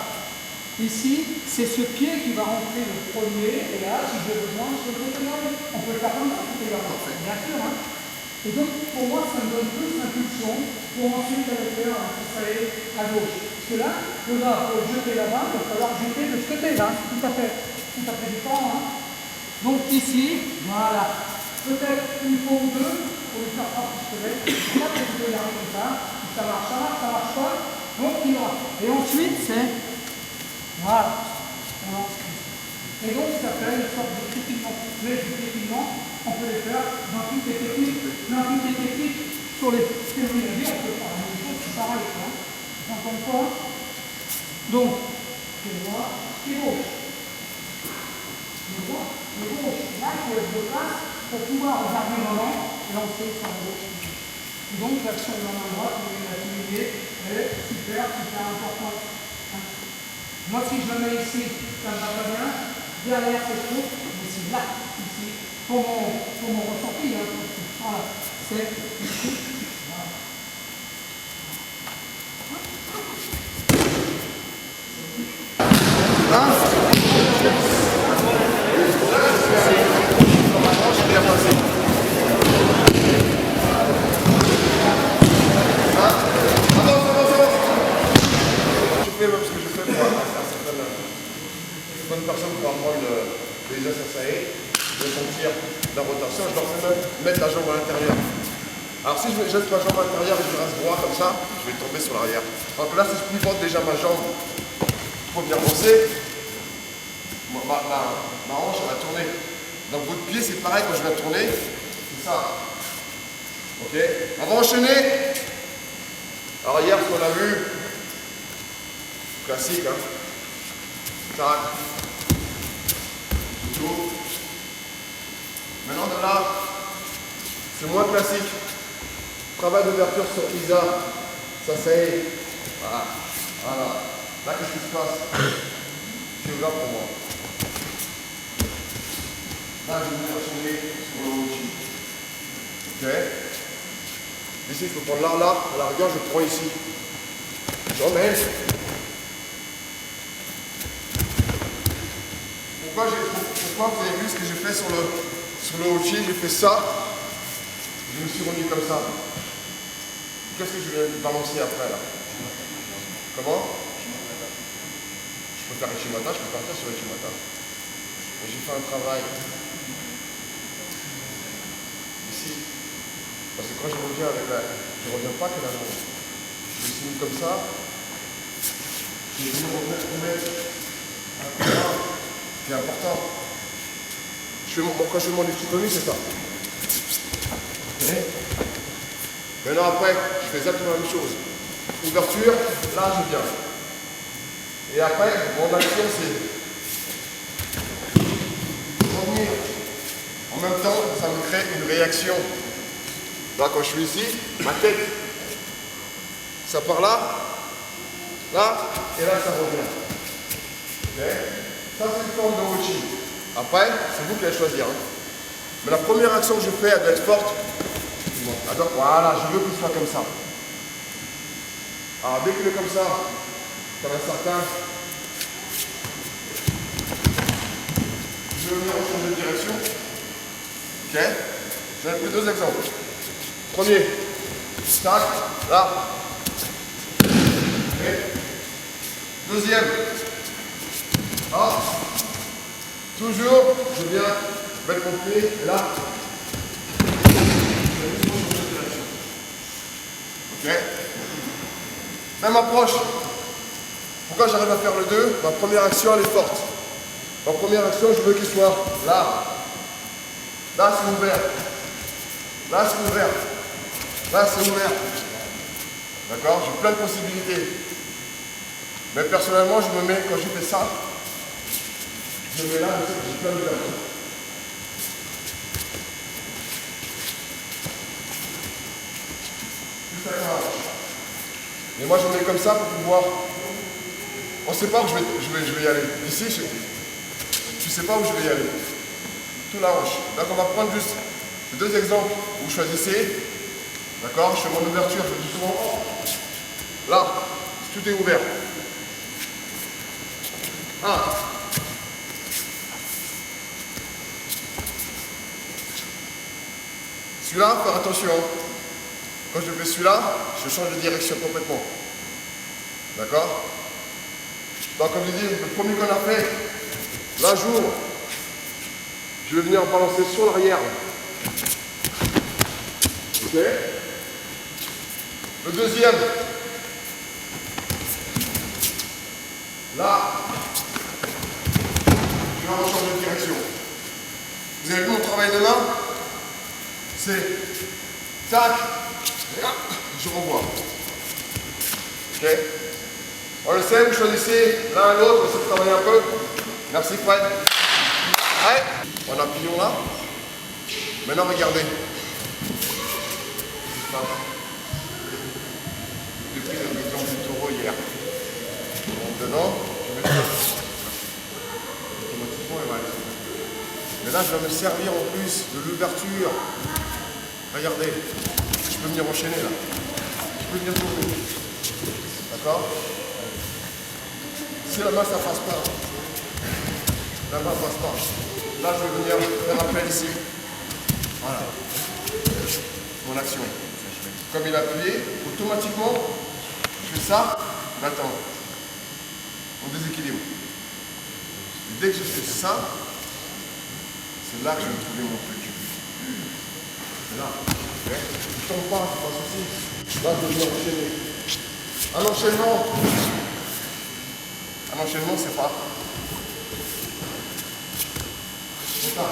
Ici, c'est ce pied qui va rentrer le premier, et là, si j'ai besoin, je peux le regarder. On peut le faire comme ça, bien sûr. Hein. Et donc, pour moi, ça me donne plus d'impulsion pour ensuite aller faire à gauche. Parce que là, le bas, pour jeter là-bas, il va falloir jeter de ce côté-là. Tout à fait différent. Hein. Donc ici, voilà. Peut-être une fois ou deux, pour le faire participer. Là, je vais regarder comme ça. Si ça marche pas. Donc, il va. Et ensuite, c'est. Voilà. On lance. Et donc, ça fait une sorte de piétinement. Mais du piétinement, on peut les faire dans toutes les techniques. Sur les féminines, on peut faire la même chose, c'est pareil. Hein. Encore une fois. Donc, pied droit, pied gauche. Pied droit, pied gauche. Là, il faut être de place pour pouvoir regarder le moment et lancer sur la gauche. Et donc, l'action de la main droite, vous l'avez souligné, est super importante. Moi, si je me mets ici, ça ne va pas bien. Derrière, c'est trop, mais c'est là, ici, pour mon ressenti. Hein. Voilà, c'est ici. Voilà. Hein? Je fais même ce que je fais moi. la rotation, je leur fais même mettre la jambe à l'intérieur. Alors si je jette ma jambe à l'intérieur et je reste droit comme ça, je vais tomber sur l'arrière. Donc là, si je pivote déjà ma jambe pour bien avancer, ma hanche elle va tourner. Donc votre pied c'est pareil quand je vais tourner, c'est ça. Ok, on va enchaîner. Alors hier, ce qu'on a vu, classique, hein. Tac. Tout. Maintenant de là, c'est moins classique. Travail d'ouverture sur Isa. Ça c'est. Voilà. Voilà. Là, qu'est-ce qui se passe? C'est ouvert pour moi. Là, je vais enchaîner sur le outil. Ok. Ici, il faut prendre là, à la rigueur, je prends ici. J'emmène. Pourquoi vous avez vu ce que j'ai fait sur le outil, j'ai fait ça. Je me suis remis comme ça. Qu'est-ce que je vais balancer après là? Comment? Je peux faire Ichimata, je peux partir sur Ichimata. Mais j'ai fait un travail ici. Parce que quand je reviens avec la... Je reviens pas que la jambe. Je me suis mis comme ça. Je vais venir remettre un point qui est important. Quand je fais mon équipe, c'est ça. Okay. Maintenant après, je fais exactement la même chose. Ouverture, là je viens. Et après, mon action c'est revenir. En même temps, ça me crée une réaction. Là, quand je suis ici, ma tête, ça part là, et là, ça revient. Okay. Ça, c'est une forme de routine. Après, c'est vous qui allez choisir. Hein. Mais la première action que je fais, elle doit être forte. Alors, voilà, je veux qu'il soit comme ça. Alors, dès qu'il est comme ça, comme un certain, je vais venir changer de direction. Ok. Je vais vous donner deux exemples. Premier, tac, là. Okay. Deuxième, là. Toujours, je viens mettre mon pied là. Ok. Même approche. Pourquoi j'arrive à faire le 2? Ma première action elle est forte. Ma première action, je veux qu'il soit là. Là c'est ouvert. Là c'est ouvert. Là c'est ouvert. D'accord? J'ai plein de possibilités. Mais personnellement, je me mets, quand je fais ça, je me mets là, j'ai plein de verres. Et moi je mets comme ça pour pouvoir. On ne sait pas où je vais y aller. Ici, je ne sais pas où je vais y aller. Tout la hanche. Donc on va prendre juste les deux exemples. Vous choisissez. D'accord? Je fais mon ouverture, je dis souvent. Là, tout est ouvert. 1. Celui-là, faire attention. Quand je fais celui-là, je change de direction complètement. D'accord? Donc comme je dis, le premier qu'on a fait, là j'ouvre. Je vais venir balancer sur l'arrière. Ok? Le deuxième. Là, je vais changer de direction. Vous avez vu mon travail de main? C'est tac, et hop, je renvoie. Ok? On le sait, vous choisissez l'un et l'autre, on essaie de travailler un peu. Merci Fred. Allez, on a pignon là. Maintenant regardez. Depuis l'exemple du taureau hier. Dedans, je vais faire. Automatiquement, il va aller. Mais là, je vais me servir en plus de l'ouverture. Regardez, je peux venir enchaîner là. Je peux venir tourner. D'accord? Si la main ça passe pas, la main passe pas. Là je vais venir faire appel ici. Voilà. Mon action. Comme il a appuyé, automatiquement, je fais ça, j'attends. On déséquilibre. Et dès que je fais ça, c'est là que je vais trouver mon truc. là. Okay. Je tombe pas, c'est pas de souci. Là, je vais enchaîner. Un enchaînement. Un enchaînement, c'est pas. C'est ça.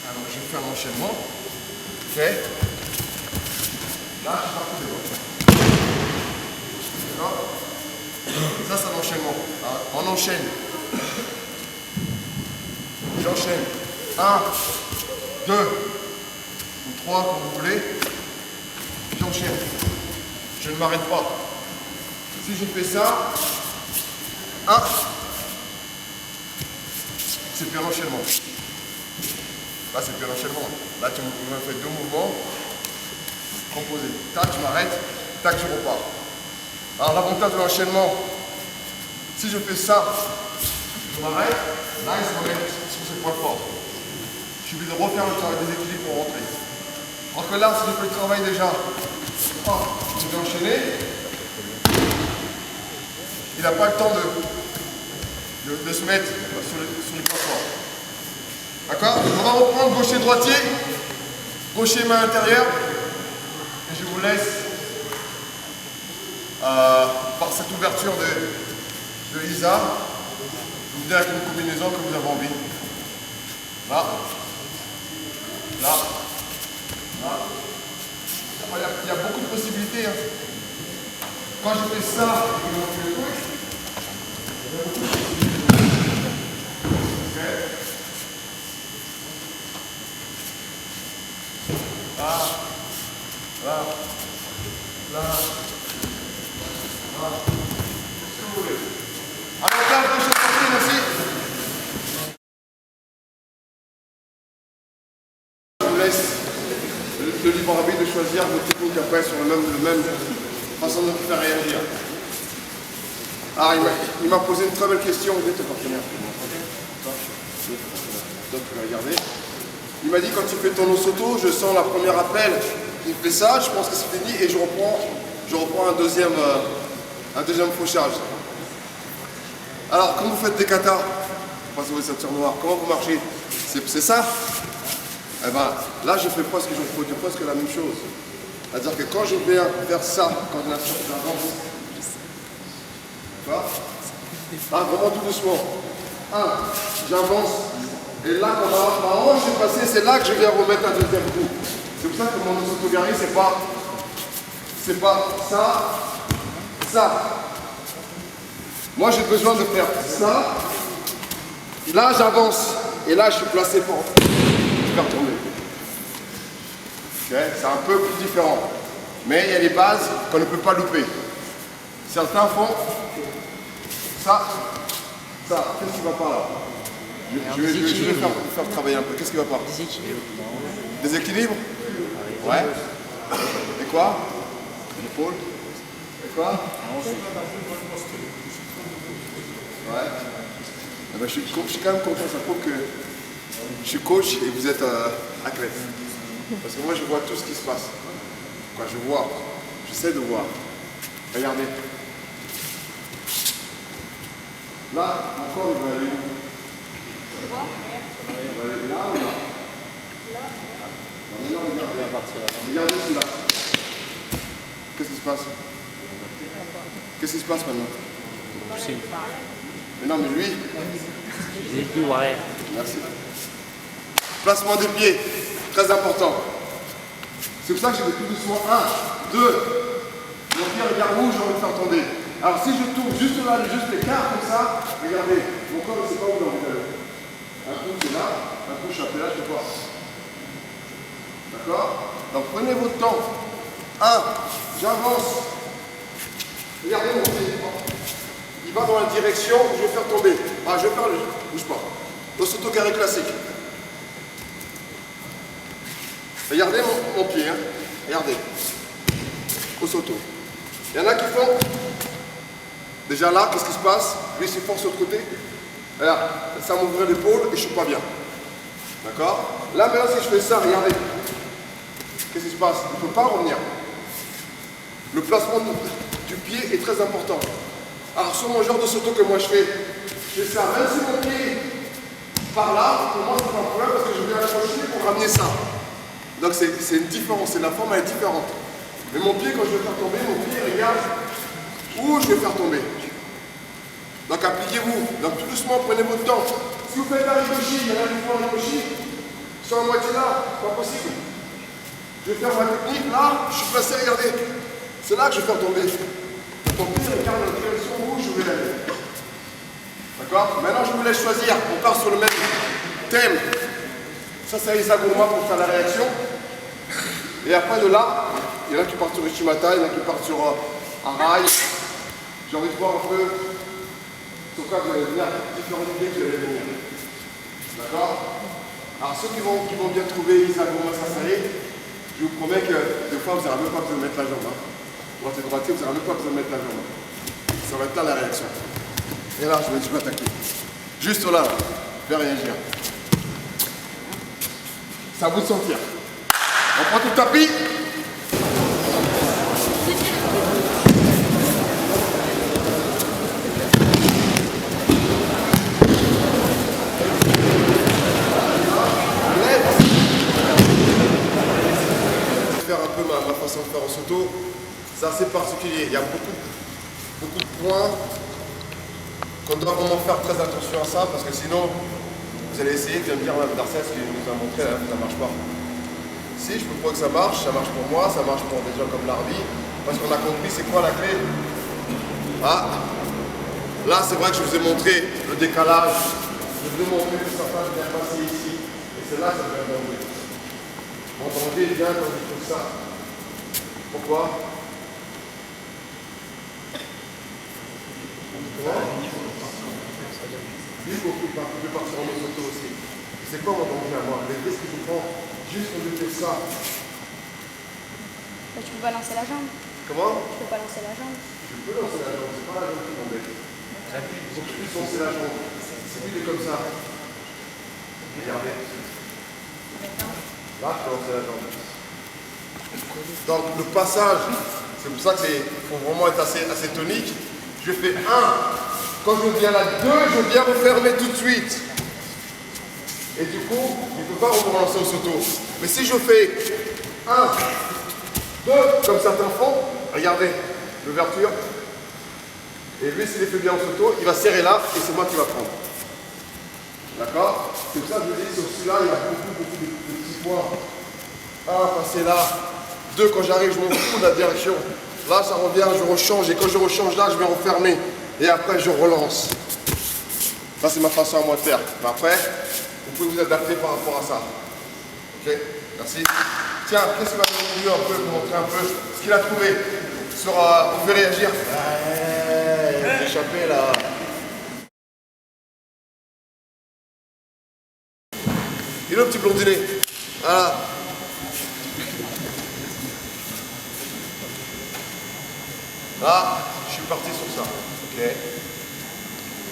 Alors, je fais un enchaînement. Ok. Là, je suis parti devant. D'accord. Ça, c'est un enchaînement. Alors, on enchaîne. J'enchaîne. 1, 2 ou 3, comme vous voulez. J'enchaîne. Je ne m'arrête pas. Si je fais ça, 1, c'est plus un enchaînement. Là, c'est plus un enchaînement. Là, tu me fais 2 mouvements composés. Tac, je m'arrête. Tac, je repars. Alors, l'avantage de l'enchaînement, si je fais ça, je m'arrête. Là, il se remet sur ce point fort. Je suis obligé de refaire le travail des équilibres pour rentrer. Alors que là, si je fais le travail déjà, je vais enchaîner. Il n'a pas le temps de se mettre sur les points forts. D'accord? On va reprendre gaucher-droitier, gaucher main intérieure. Et je vous laisse par cette ouverture de Isa, vous venez avec une combinaison que vous avez envie. Là, là, là. Il y a beaucoup de possibilités. Hein. Quand je fais ça, il y a beaucoup de possibilités. Okay. Là, là, là, là. Ce que vous voulez. Allez, là, gauche à côté, merci. Je vous laisse le libre arbitre de choisir vos techniques après sur la même façon de vous faire réagir. Ah, il m'a posé une très belle question. Vous êtes le partenaire. Donc, tu vas regarder. Il m'a dit quand tu fais ton Osoto, je sens la première appel. Il fait ça, je pense que c'est fini et je reprends un deuxième fauchage. Alors, quand vous faites des katas, passez vos ceintures noires, comment vous marchez? C'est ça? Eh ben, là, je produis presque la même chose. C'est-à-dire que quand je vais vers ça, coordination, j'avance. Tu vois? Ah, vraiment tout doucement. 1, j'avance. Et là, quand ma hanche est passée, c'est là que je viens remettre un deuxième coup. C'est pour ça que mon Osoto-gari, c'est pas ça, ça. Moi, j'ai besoin de faire ça. Là, j'avance. Et là, je suis placé pour faire tourner. Okay, c'est un peu plus différent. Mais il y a des bases qu'on ne peut pas louper. Certains font ça, ça. Qu'est-ce qui va pas là? Je vais faire travailler un peu. Qu'est-ce qui va pas? Déséquilibre. Déséquilibre? Ouais. Et quoi? L'épaule. Et quoi? Ouais. Eh ben, je suis quand même content. Ça prouve que je suis coach et vous êtes athlète. Parce que moi, je vois tout ce qui se passe. Quoi, je vois. J'essaie de voir. Regardez. Là, mon corps, il va aller où? Il va aller là ou là? Là. Non, regardez ici, là. Qu'est-ce qui se passe? Qu'est-ce qui se passe maintenant? Pousser. Mais non, mais lui. Déséquilibre arrière. Merci. Placement des pieds, très important. C'est pour ça que je vais tout doucement. 1, 2. Mon pied regarde où j'ai envie de faire tomber. Alors si je tourne juste là, juste l'écart comme ça, regardez, mon corps ne sait pas où j'ai envie d'aller. Un coup c'est là, un coup je suis appelé là, je sais pas. D'accord? Donc prenez votre temps. 1, j'avance. Regardez mon pied. Il va dans la direction où je vais faire tomber. Ah, je vais faire le. Bouge pas. Osoto-gari classique. Regardez mon pied. Hein. Regardez. Osoto. Il y en a qui font. Déjà là, qu'est-ce qui se passe? Lui, il force de l'autre côté. Regarde, ça m'ouvre l'épaule et je suis pas bien. D'accord? Là, maintenant, si je fais ça, regardez. Qu'est-ce qui se passe? Il ne peut pas revenir. Le placement du pied est très important. Alors, sur mon genre de Osoto que moi je fais ça. Même si mon pied par là, pour moi, c'est pas un problème parce que je vais accrocher pour ramener ça. Donc c'est une différence, la forme elle est différente. Mais mon pied, quand je vais faire tomber, mon pied regarde où je vais faire tomber. Donc appliquez-vous. Donc tout doucement, prenez votre temps. Si vous faites la rigochi, il y en a qui font la rigochi, ils sont à moitié là, pas possible. Je vais faire ma technique, là, je suis placé, regardez. C'est là que je vais faire tomber. Mon pied regarde dans la direction où je vais aller. D'accord? Maintenant, je vous laisse choisir. On part sur le même thème. Ça, c'est Isagoma pour faire la réaction. Et après de là, il y en a qui partent sur Ishimata, il y en a qui partent sur Arai. J'ai envie de voir un peu sur quoi vous allez venir, différentes idées que vous allez venir. D'accord? Alors ceux qui vont bien trouver Isagoma Sasai, je vous promets que des fois vous n'aurez même pas besoin de mettre la jambe. Droitier, vous n'aurez même pas besoin de mettre la jambe. Ça va être là la réaction. Et là, je vais attaquer. Juste là, je vais réagir. C'est à vous de sentir. On prend tout le tapis. Faire un peu ma façon de faire en Soto, c'est assez particulier. Il y a beaucoup de points qu'on doit vraiment faire très attention à ça parce que sinon vous allez essayer de me dire l'adversaire ce qu'il nous a montré, là, ça ne marche pas. Si je peux prouver que ça marche pour moi, ça marche pour des gens comme Larbi, parce qu'on a compris c'est quoi la clé. Ah, là c'est vrai que je vous ai montré le décalage, je vous ai montré que ça passe bien passer ici, et c'est là que ça devient un danger. Mon danger est bien quand je trouve ça. Pourquoi? Lui, il peut partir en Soto aussi. C'est quoi mon danger à moi? Les risques que je prends juste au lieu de faire ça. Bah, tu peux pas lancer la jambe. Comment? Tu peux pas lancer la jambe. Je peux lancer la jambe, c'est pas la jambe qui m'embête. Il faut que je puisse lancer la jambe. C'est plus comme ça. Regardez. Là, je peux lancer la jambe. Donc le passage, c'est pour ça qu'il faut vraiment être assez tonique. Je fais 1. Quand je viens là 2, je viens refermer tout de suite. Et du coup, il ne peut pas relancer au Soto. Mais si je fais 1, 2, comme certains font, regardez, l'ouverture. Et lui, s'il les fait bien au Soto, il va serrer là et c'est moi qui va prendre. D'accord? C'est pour ça que je dis, sur celui-là, il y a beaucoup de petits points. 1, passer là. 2, quand j'arrive, je m'en fous de la direction. Là, ça revient, je rechange. Et quand je rechange là, je vais refermer. Et après, je relance. Ça, c'est ma façon à moi de faire. Mais après, vous pouvez vous adapter par rapport à ça. Ok? Merci. Tiens, qu'est-ce qu'il va nous un peu, vous montrer un peu ce qu'il a trouvé sur, vous pouvez réagir. Ouais, échappé là. Il est le petit blondinet. Voilà. Là, je suis parti sur ça. Ok.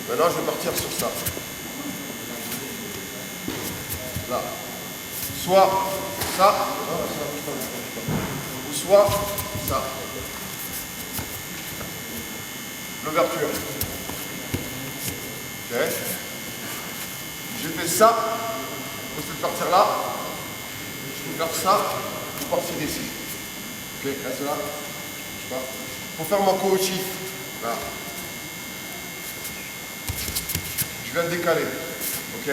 Maintenant, je vais partir sur ça. Là. Soit ça, ou soit ça. L'ouverture. Ok. Je fais ça. Vous pouvez partir là. Je peux faire ça. Vous partir d'ici. Ok, reste là. Je sais pas. Pour faire mon kochi. Là. Je viens de décaler. Ok.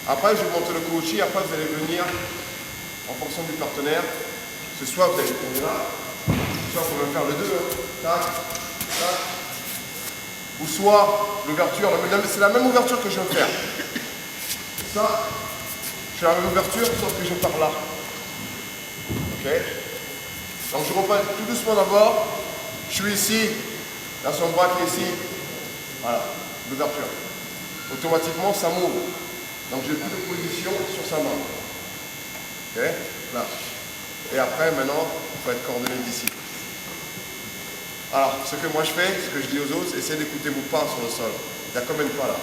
Après, je vais monter le kochi. Après, vous allez venir en fonction du partenaire. C'est soit vous allez tourner là, soit vous pouvez faire les deux. Tac, tac. Ou soit l'ouverture. C'est la même ouverture que je vais faire. Ça, je fais la même ouverture, sauf que je pars là. Ok. Donc je reprends tout doucement d'abord. Je suis ici. Là, son bras qui est ici. Voilà, l'ouverture. Automatiquement, ça m'ouvre. Donc j'ai plus de position sur sa main. Ok. Là. Et après, maintenant, il faut être coordonné d'ici. Alors, ce que moi je fais, ce que je dis aux autres, c'est essayez d'écouter vos pas sur le sol. Il y a combien de pas là?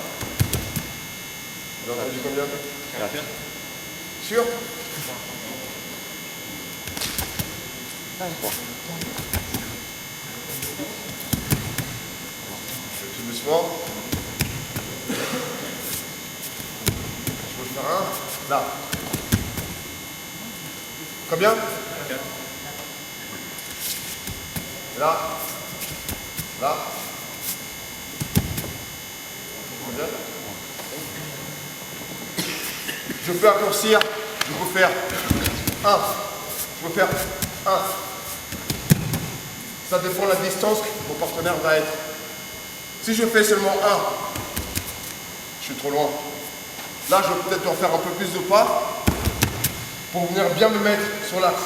Vous avez entendu combien? 4. Sûr? Je fais tout doucement. Je peux faire un. Là. Très bien. Là. Là. Très bien. Je peux raccourcir, je peux faire 1. Je peux faire 1. Ça dépend de la distance que mon partenaire va être. Si je fais seulement 1, je suis trop loin. Là, je vais peut-être en faire un peu plus de pas pour venir bien me mettre sur l'axe.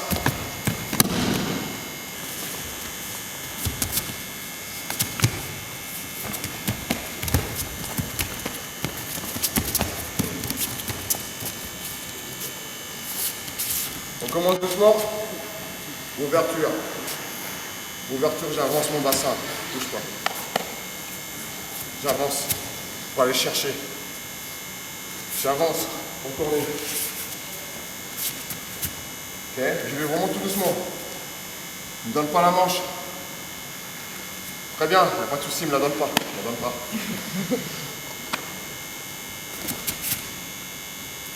On commence doucement. Ouverture. Ouverture, j'avance mon bassin. Touche pas. J'avance pour aller chercher. J'avance pour tourner. Ok, je vais vraiment tout doucement. Ne me donne pas la manche. Très bien, il n'y a pas de souci, ne me la donne pas. Je la donne pas.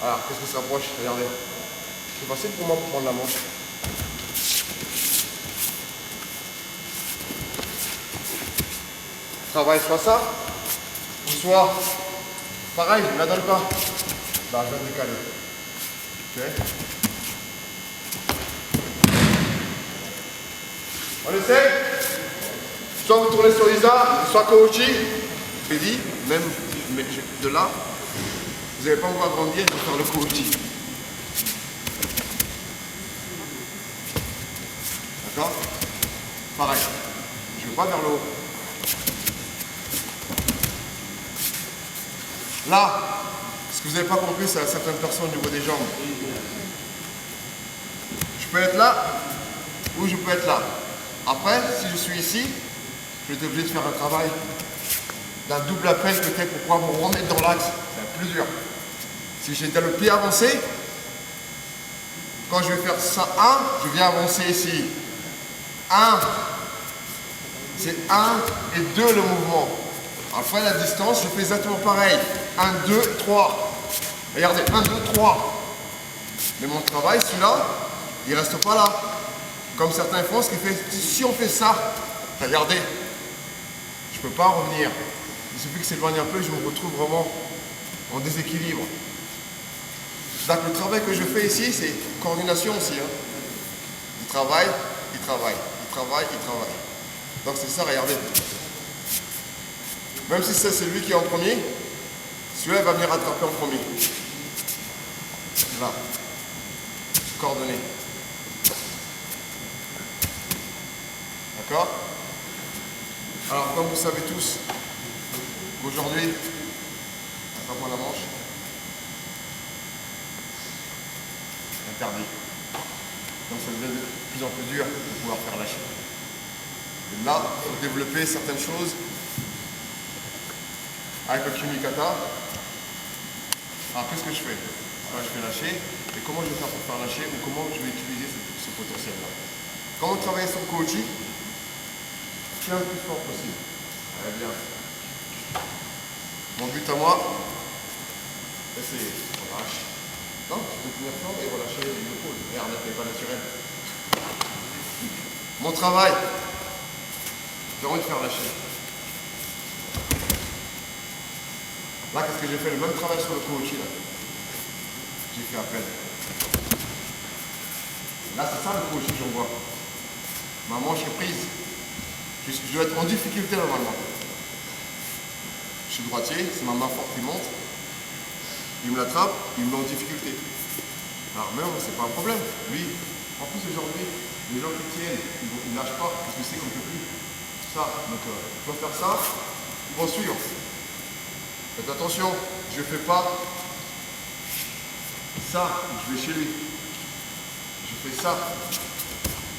Alors, qu'est-ce que ça approche? Regardez. C'est facile pour moi pour prendre la manche. Travaille soit ça, ou soit pareil, je ne la donne pas. Là, je vais décaler. Ok. On essaie. Soit vous tournez sur Isa, soit Kouchi. Je dis, même de là, vous n'allez pas me voir grandir pour faire le Kouchi. D'accord? Pareil. Je ne vais pas vers le haut. Là, ce que vous n'avez pas compris, c'est à certaines personnes au niveau des jambes. Je peux être là ou je peux être là. Après, si je suis ici, je vais être obligé de faire un travail d'un double appel peut-être pour pouvoir me remettre dans l'axe. C'est plus dur. Si j'ai le pied avancé, quand je vais faire ça 1, je viens avancer ici. 1, c'est 1 et 2 le mouvement. Après la distance, je fais exactement pareil. 1, 2, 3. Regardez, 1, 2, 3. Mais mon travail, celui-là, il ne reste pas là. Comme certains font, si on fait ça, regardez, je ne peux pas revenir. Il suffit que s'éloigne un peu, je me retrouve vraiment en déséquilibre. Donc le travail que je fais ici, c'est coordination aussi. Hein. Il travaille, il travaille, il travaille, il travaille. Donc c'est ça, regardez. Même si c'est lui qui est en premier, celui-là va venir rattraper en premier. Là. Coordonné. D'accord? Alors, comme vous savez tous, aujourd'hui, attrape-moi la manche. Interdit. Donc ça devient de plus en plus dur de pouvoir faire lâcher. Et là, il faut développer certaines choses avec le Kumikata. Alors qu'est-ce que je fais? Là, je fais lâcher. Et comment je vais faire pour faire lâcher ou comment je vais utiliser ce potentiel-là? Comment travailler sur le Kouchi? Tiens le plus fort possible. Allez, bien. Mon but à moi, essayez. Relâche. Non, tu peux tenir fort et relâcher l'épaule. Regarde, c'est pas naturel. Mon travail, j'ai envie de faire lâcher. Là, qu'est-ce que j'ai fait? Le même travail sur le Kouchi, là. J'ai fait appel. Là, c'est ça le Kouchi que j'en vois. Ma manche est prise. Je dois être en difficulté normalement. Je suis droitier, c'est ma main forte qui monte. Il me l'attrape, il me met en difficulté. Alors même, c'est pas un problème. Lui, en plus aujourd'hui, les gens qui tiennent, ils ne lâchent pas parce que c'est qu'on ne peut plus. Ça, donc je dois faire ça, ils vont suivre. Faites attention, je ne fais pas ça, je vais chez lui. Je fais ça.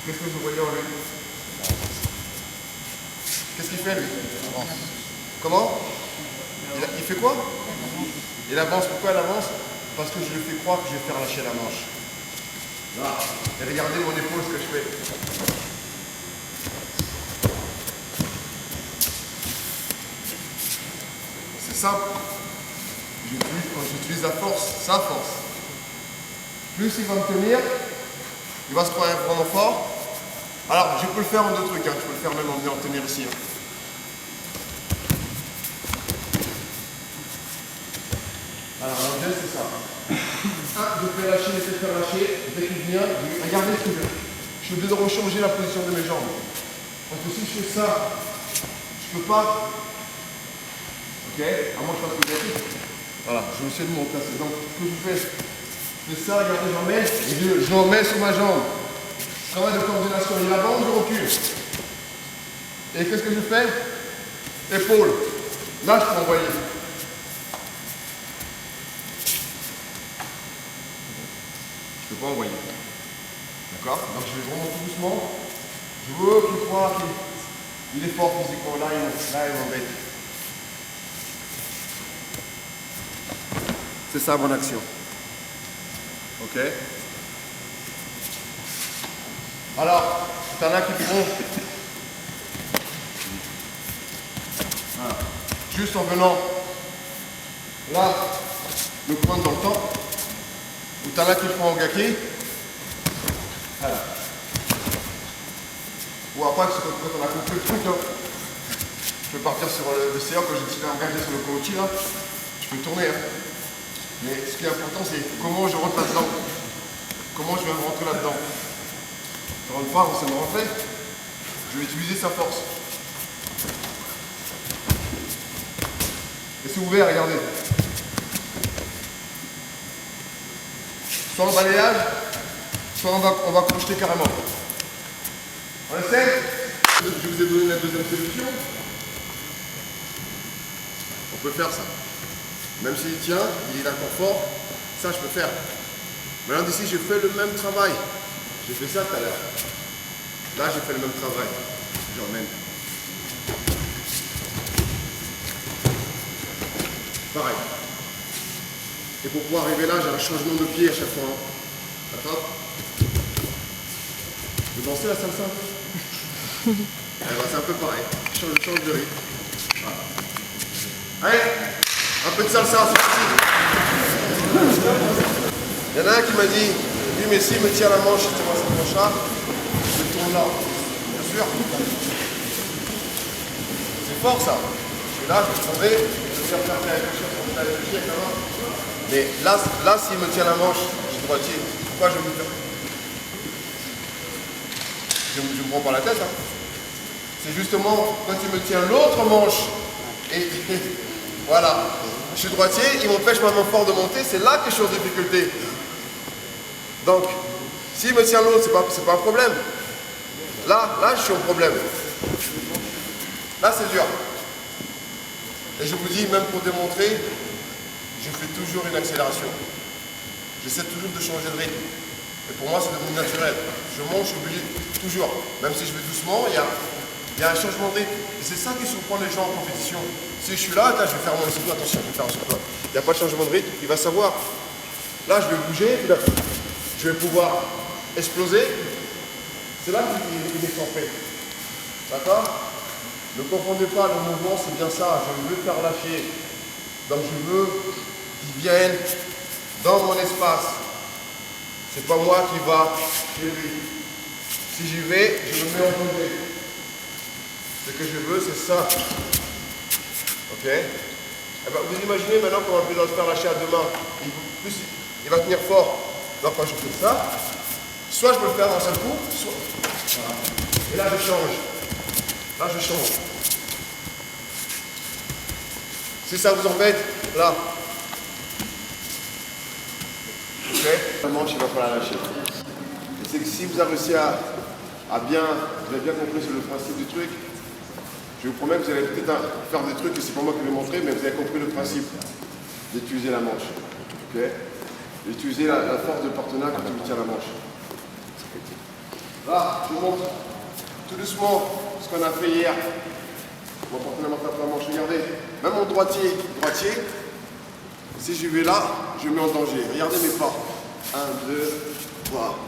Qu'est-ce que vous voyez en lui? Qu'est-ce qu'il fait lui? Comment? Il fait quoi? Il avance. Pourquoi il avance? Parce que je lui fais croire que je vais faire lâcher la manche. Là. Et regardez mon épaule, ce que je fais. C'est simple. J'utilise la force, sa force. Plus il va me tenir, il va se travailler vraiment fort. Alors, je peux le faire en deux trucs, hein. Je peux le faire même en venant tenir ici. Hein. Alors, l'anglaise, c'est ça. Je fais lâcher, laisser faire lâcher. Dès qu'il vient, regardez ce que je fais. Je suis obligé de rechanger la position de mes jambes. Parce que si je fais ça, je peux pas. Ok? À moins que je fasse le gâteau. Voilà, je vais essayer de me replacer. Donc, ce que je fais, ça, regardez, j'en mets, et je remets sur ma jambe. Travail de coordination, il avance, je recule. Et qu'est-ce que je fais? Épaule. Là, je peux envoyer. Je ne peux pas envoyer. D'accord? Donc, je vais vraiment tout doucement. Je veux qu'il croit qu'il est fort physiquement. Là, il m'embête. C'est ça mon action. Ok? Alors, t'en as qui font. Voilà. Juste en venant là, me prendre dans le temps. Ou t'en as qui font en gaki. Voilà. Ou après, quand on a compris le truc, là, je peux partir sur le CA quand j'ai décidé d'engager sur le coach là. Je peux tourner. Hein. Mais ce qui est important, c'est comment je rentre là-dedans. Comment je vais me rentrer là-dedans. Encore une fois, c'est me rentrer. Je vais utiliser sa force. Et c'est ouvert, regardez. Soit en balayage, soit on va projeter carrément. On essaie. Je vous ai donné la deuxième solution. On peut faire ça. Même s'il tient, il est encore fort, ça je peux faire. Maintenant d'ici, j'ai fait le même travail. J'ai fait ça tout à l'heure. Là, j'ai fait le même travail. J'emmène. Pareil. Et pour pouvoir arriver là, j'ai un changement de pied à chaque fois. D'accord? Vous dansez la salsa? C'est un peu pareil. Je change de rythme. Voilà. Allez! Un peu de salsa, c'est possible. Il y en a un qui m'a dit, oui mais s'il me tient la manche, tu vois cette manche-là, je tourne là. Bien sûr. C'est fort ça. Je suis là, je vais tomber, je vais faire réfléchir, mais là s'il me tient la manche, je suis droitier, pourquoi je vais me faire? Je me prends pas la tête. Hein. C'est justement quand il me tient l'autre manche, et voilà. Je suis droitier, il m'empêche ma main fort de monter, c'est là que je suis en difficulté. Donc, s'il me tient l'autre, c'est pas un problème. Là, je suis en problème. Là, c'est dur. Et je vous dis, même pour démontrer, je fais toujours une accélération. J'essaie toujours de changer de rythme. Et pour moi, c'est devenu naturel. Je monte, je suis obligé, toujours. Même si je vais doucement, il y a un changement de rythme. Et c'est ça qui surprend les gens en compétition. Si je suis là, je vais faire mon surtout, attention, je vais faire un surtout. Il n'y a pas de changement de rythme, il va savoir. Là, je vais bouger, puis là, je vais pouvoir exploser. C'est là qu'il est campé. D'accord? Ne confondez pas, le mouvement, c'est bien ça. Je veux faire lâcher. Donc, je veux qu'il vienne dans mon espace. C'est pas moi qui va chez lui. Si j'y vais, je me mets en danger. Ce que je veux, c'est ça. Ok? Eh ben, vous imaginez maintenant comment je vais le faire lâcher à deux mains. Il va tenir fort. Donc quand je fais ça, soit je peux le faire d'un seul coup, soit... Voilà. Et là je change. Là je change. Si ça vous embête, là. Ok? La manche, il va pas la lâcher. Et c'est que si vous avez réussi à bien, vous avez bien compris sur le principe du truc, je vous promets que vous allez peut-être faire des trucs, et c'est pas moi qui vais montrer, mais vous avez compris le principe d'utiliser la manche. Okay? D'utiliser la force de partenaire quand tu me tiens la manche. Là, je vous montre tout doucement ce qu'on a fait hier. Mon partenaire m'a fait la manche. Regardez, même mon droitier, si je vais là, je me mets en danger. Regardez mes pas. 1, 2, 3.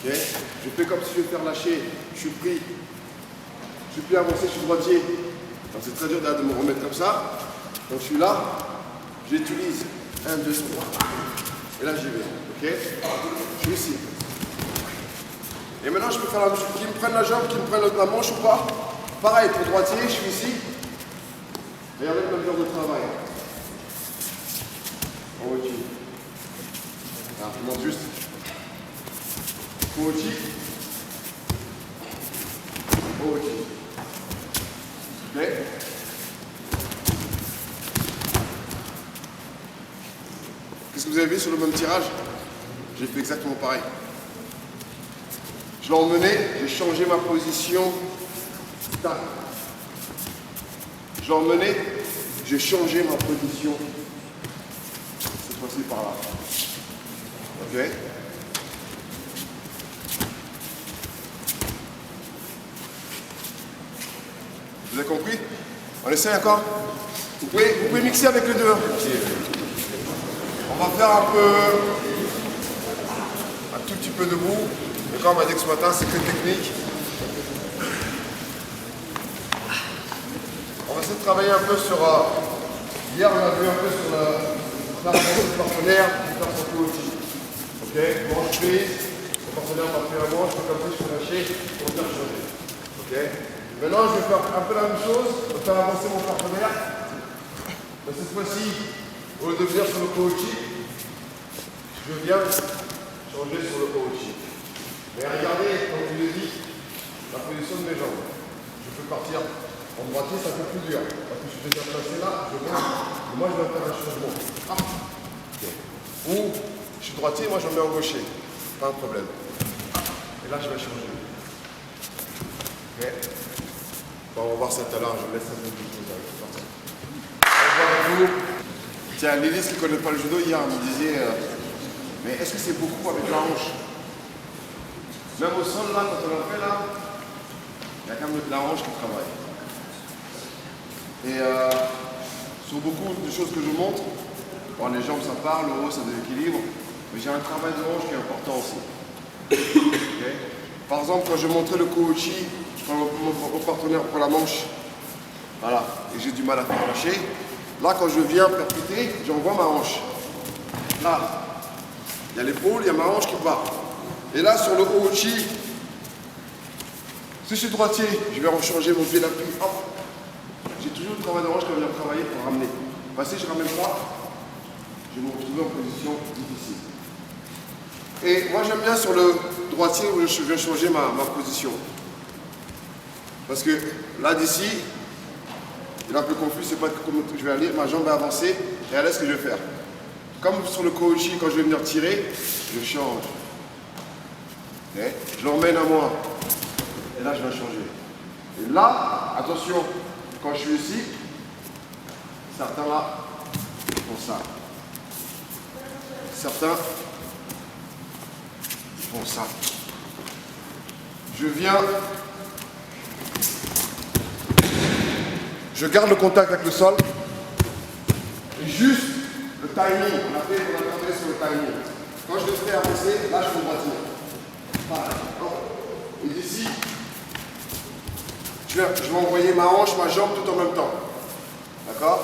Okay? Je fais comme si je vais faire lâcher. Je suis pris. Je suis plus avancé, je suis droitier. Donc c'est très dur de me remettre comme ça. Donc je suis là, j'utilise 1, 2, 3. Et là j'y vais. Ok? Je suis ici. Et maintenant, je peux faire la même chose. Qu'ils me prennent la jambe, qu'ils me prennent la manche ou pas. Pareil, pour droitier, je suis ici. Regardez le même genre de travail. Kouchi. Alors, je monte juste. Kouchi. Kouchi. Ok. Qu'est-ce que vous avez vu sur le même tirage? J'ai fait exactement pareil. Je l'ai emmené, j'ai changé ma position. Tac. Je l'ai emmené, j'ai changé ma position. Cette fois-ci par là. Ok. Vous avez compris? On essaie encore? Vous pouvez mixer avec les deux. On va faire un tout petit peu debout. Mais comme on m'a dit que ce matin, c'est très technique. On va essayer de travailler un peu sur... hier, on a vu un peu sur la partenaire qui fait son coup aussi. Ok, manche prise. Le partenaire m'a fait un manche, comme ça je peux lâcher pour faire changer. Ok. Maintenant, je vais faire un peu la même chose pour faire avancer mon partenaire. Mais cette fois-ci, au lieu de venir sur le Kouchi, je viens changer sur le Kouchi. Mais regardez, comme je l'ai dit, la position de mes jambes. Je peux partir en droitier, ça fait plus dur. Parce que je suis déjà placé là, je monte. Et moi, je vais faire un changement. Ah. Okay. Ou je suis droitier, moi je me mets en gaucher. Pas un problème. Et là, je vais changer. Ok. Bon, on va voir ça tout à l'heure. Je vous laisse un peu de choses. Au revoir à vous. Tiens, Lily, qui ne connaît pas le judo, hier, elle me disait mais est-ce que c'est beaucoup avec la hanche? Même au sol, là, quand on l'a fait, là, il y a quand même la hanche qui travaille. Et sur beaucoup de choses que je montre, bon, les jambes, ça part, le haut, ça déséquilibre, mais j'ai un travail de hanche qui est important aussi. Okay. Par exemple, quand je montrais le Kouchi, quand mon partenaire prend la manche, voilà, et j'ai du mal à faire lâcher, là, quand je viens percuter, j'envoie ma hanche. Là, il y a l'épaule, il y a ma hanche qui part. Et là, sur le Kouchi, si je suis droitier, je vais changer mon pied d'appui. J'ai toujours le travail de hanche que je viens travailler pour ramener. Parce que si je ne ramène pas, je vais me retrouver en position difficile. Et moi, j'aime bien sur le droitier où je viens changer ma position. Parce que là, d'ici, il est un peu confus, c'est pas comment je vais aller, ma jambe est avancée, et là, ce que je vais faire. Comme sur le Kouchi, quand je vais venir tirer, je change. Okay. Je l'emmène à moi. Et là, je vais changer. Et là, attention, quand je suis ici, certains là font ça. Certains font ça. Je viens, je garde le contact avec le sol. Et juste le timing, on a travaillé sur le timing. Quand je le fais avancer, là je fais droitier. Voilà. Et d'ici, je vais envoyer ma hanche, ma jambe tout en même temps. D'accord?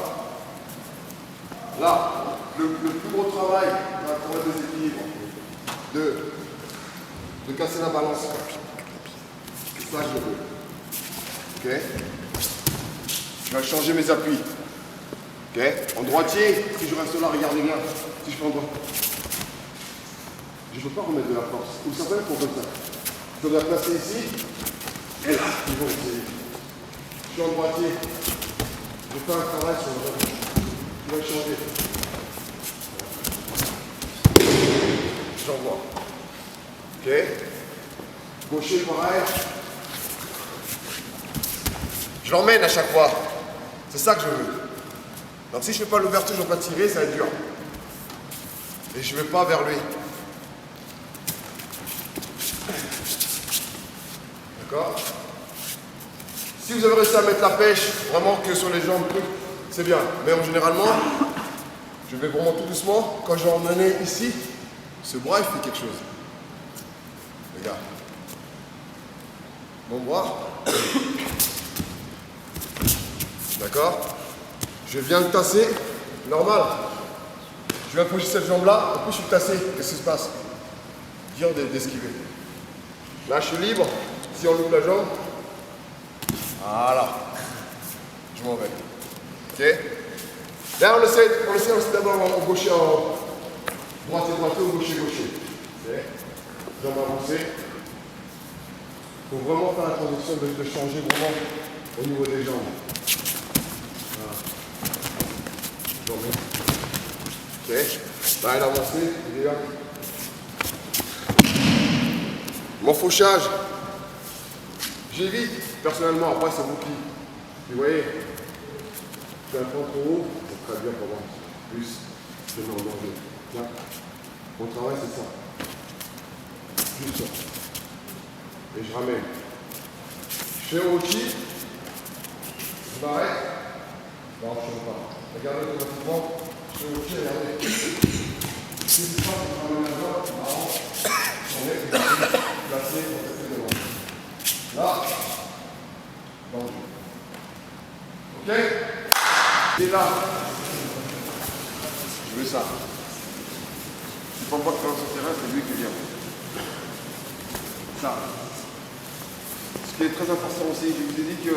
Là, le plus gros travail pour le déséquilibre, de casser la balance. C'est ça que je veux. Ok? Je vais changer mes appuis. Ok? En droitier, si je reste là, regardez bien. Si je fais en droit. Je ne peux pas remettre de la force. Vous savez pour comme ça. Je dois la placer ici. Et là, ils vont essayer. Je suis en droitier. Je fais un travail sur le droit. Je vais changer. J'envoie. Ok? Gaucher, pareil. Je l'emmène à chaque fois. C'est ça que je veux. Donc si je ne fais pas l'ouverture, je ne vais pas tirer, ça va être dur. Et je ne vais pas vers lui. D'accord? Si vous avez réussi à mettre la pêche, vraiment que sur les jambes, c'est bien. Mais généralement, je vais vraiment tout doucement. Quand je vais emmener ici, ce bras, il fait quelque chose. Regarde. Mon bras. D'accord? Je viens de tasser, normal. Je viens poser cette jambe-là, en plus je suis tassé. Qu'est-ce qui se passe? Dur d'esquiver. Là, je suis libre. Si on ouvre la jambe, voilà. Je m'en vais. Ok? Là, on essaie d'abord en gaucher, en droite ou gaucher. Ok? Jambe avancée. Il faut vraiment faire la transition de changer vraiment au niveau des jambes. Voilà. Jambe. Ok? Là, elle a avancé. Il est là. Mon fauchage, j'évite personnellement, après c'est vous qui. Vous voyez, je fais un point trop haut, c'est très bien pour moi. Plus, je mets en danger. Tiens, mon travail c'est ça. Juste ça. Et je ramène. Je fais un outil, je m'arrête, non, je ne pas. Regardez automatiquement, je fais un outil, regardez. Si c'est pas, je ramène la jambe, marrant, on est placé pour cette devant. Là, danger. Ok? Et là, je veux ça. Tu ne penses pas que dans ce terrain, c'est lui qui vient. Ça. Ce qui est très important aussi, je vous ai dit que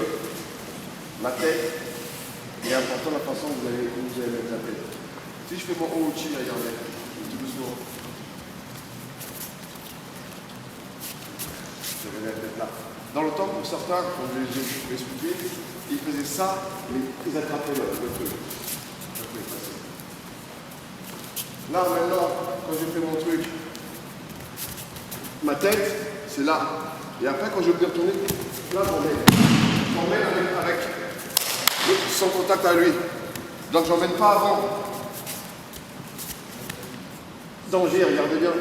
la tête est importante, la façon dont vous allez mettre la tête. Si je fais mon haut chi, regardez, tout doucement. Je vais mettre la tête là. Dans le temps, pour certains, comme je l'ai expliqué, ils faisaient ça, mais ils attrapaient le truc. Là, maintenant, quand je fais mon truc, ma tête, c'est là. Et après, quand je vais retourner, là, j'emmène avec son contact à lui. Donc, j'emmène pas avant. Danger, regardez bien.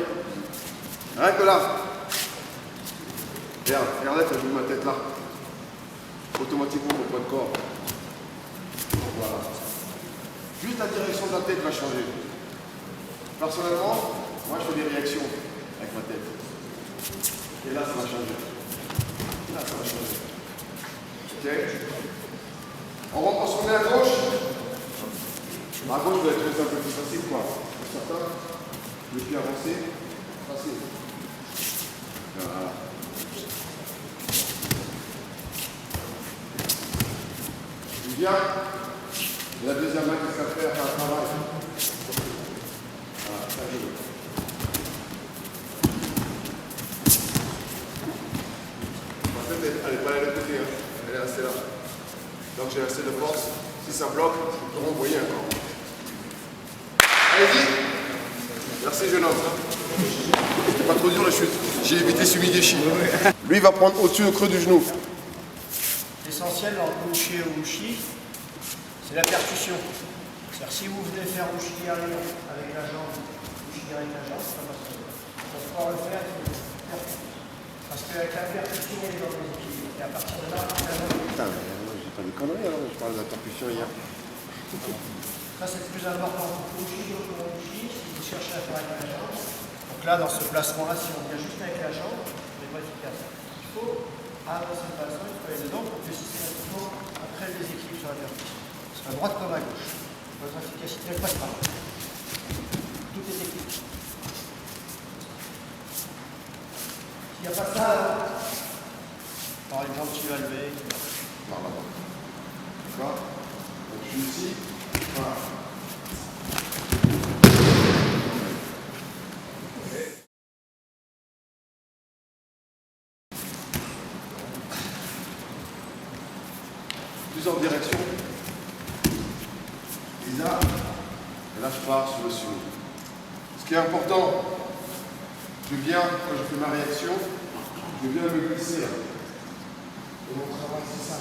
Rien que là. Regardez, je mets ma tête là. Automatiquement, mon poids de corps. Voilà. Juste la direction de la tête va changer. Personnellement, moi je fais des réactions avec ma tête. Et là, ça va changer. Là, ça va changer. Ok? On se met à gauche. À gauche, vous allez trouver ça un peu plus facile, quoi. Pour certains, le pied avancé, facile. Voilà. Je viens. La deuxième main, qu'est-ce qu'elle fait? Elle fait un travail. Voilà, ça joue. En fait, elle n'est pas allée de l'autre côté, hein. Elle est restée là. Donc j'ai assez de force. Si ça bloque, je peux renvoyer encore. Allez-y. Merci, jeune homme. C'était pas trop dur la chute. J'ai évité Sumigeshi. Lui, il va prendre au-dessus au creux du genou. L'essentiel dans le uchi et uchi, c'est la percussion. C'est-à-dire si vous venez faire uchi arrière avec la jambe, uchi avec la jambe, ça va se faire. Pour pouvoir le faire, il faut percuter. Parce qu'avec la percussion, on est dans les équilibres. Et à partir de là, on a Putain, mais moi j'ai pas des conneries alors, je parle de la percussion hier. ça, c'est le plus important. Uchi, uchi, si vous cherchez à faire avec la jambe. Donc là, dans ce placement-là, si on vient juste avec la jambe, on n'est pas efficace. Il faut avancer le bassin, il faut aller dedans pour que systématiquement, après le déséquilibre sur la percussion. À droite comme à gauche. Votre efficacité, elle passe par là. Tout est technique. S'il n'y a pas ça, par exemple, tu vas lever. Par là-bas. D'accord? Donc je suis ici. Voilà. Plusieurs directions. Et là je pars sur le sumo. Ce qui est important, je viens, quand je fais ma réaction, je viens me glisser là. Et mon travail, c'est ça.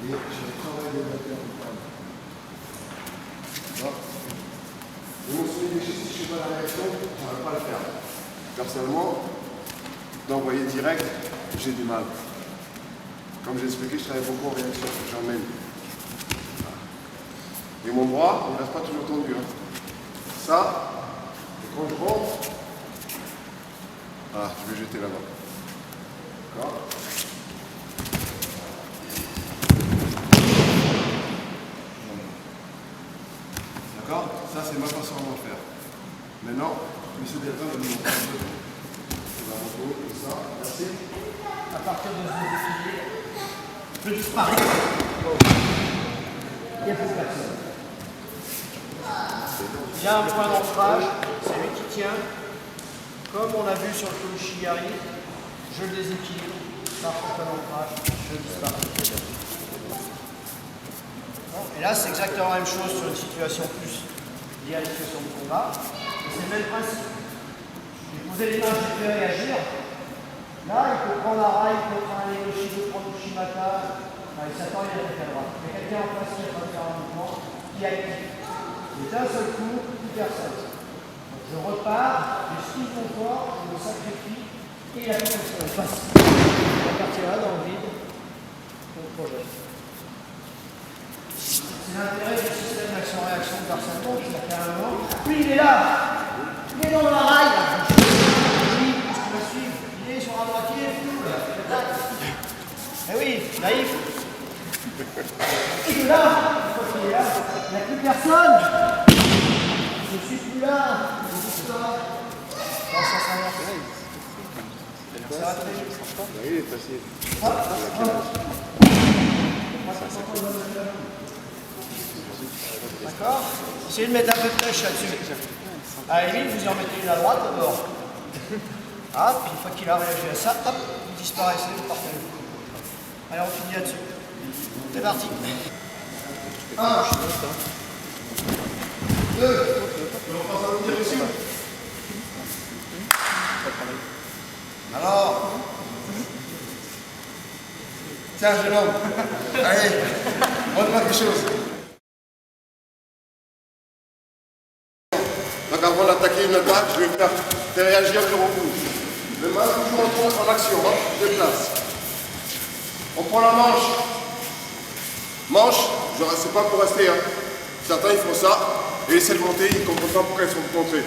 Et je travaille de la terre. Et mon Sumigeshi, si je ne fais pas la réaction, je n'arrive pas à le faire. Personnellement, d'envoyer direct, j'ai du mal. Comme j'ai expliqué, je travaille beaucoup en réaction, j'emmène. Et mon bras, il ne reste pas toujours tendu. Hein. Ça, et quand je rentre, ah, je vais jeter là-bas. D'accord? D'accord? Ça, c'est ma façon de le faire. Maintenant, M. Delta va nous montrer un peu. Comme ça, merci. À partir de ce déséquilibre, je disparais. Il n'y a plus personne. Il y a un point d'ancrage, c'est lui qui tient. Comme on a vu sur le Kouchigari, je le déséquilibre, par le point d'ancrage, je disparais. Bon, et là, c'est exactement la même chose sur une situation plus liée à la situation de combat. C'est le même principe. Vous posez les mains, je vais réagir. Là, il peut prendre la rail, il peut prendre un Negoshi, il peut prendre le Shimata. Il s'attend, il est à droite. Il y a quelqu'un en face qui est en train de faire un mouvement qui active. Et d'un seul coup, plus personne. Donc je repars, j'esquive mon corps, je me sacrifie et la personne passe. La partie là, dans le vide, on projette. C'est l'intérêt du système d'action-réaction de Barcelone qui a fait un moment. Lui, il est là. Il est dans la rail. Il est sur un braquet. Eh oui, naïf. Et de là, une fois qu'il est là, il n'y a plus personne. Je ne suis plus là. Je dis ça. Non, ça s'en va. Ça va très vite. Il est facile. D'accord. Essayez de mettre un peu de pêche là-dessus. À la limite, vous y en mettez une à droite d'abord. Ah, puis une fois qu'il a réagi à ça, hop, vous disparaissez, vous partez. Allez, on finit là-dessus. C'est parti. 1, 2, on passe à l'autre direction. Alors, tiens, jeune homme, allez, montre-moi quelque chose. Donc avant d'attaquer une attaque, je vais faire réagir sur le coup. Les mains toujours en action, hein, je déplace. On prend la manche. Manche, c'est pas pour rester. Hein. Certains ils font ça et essaient de monter, ils ne comprennent pas pourquoi ils sont montrés.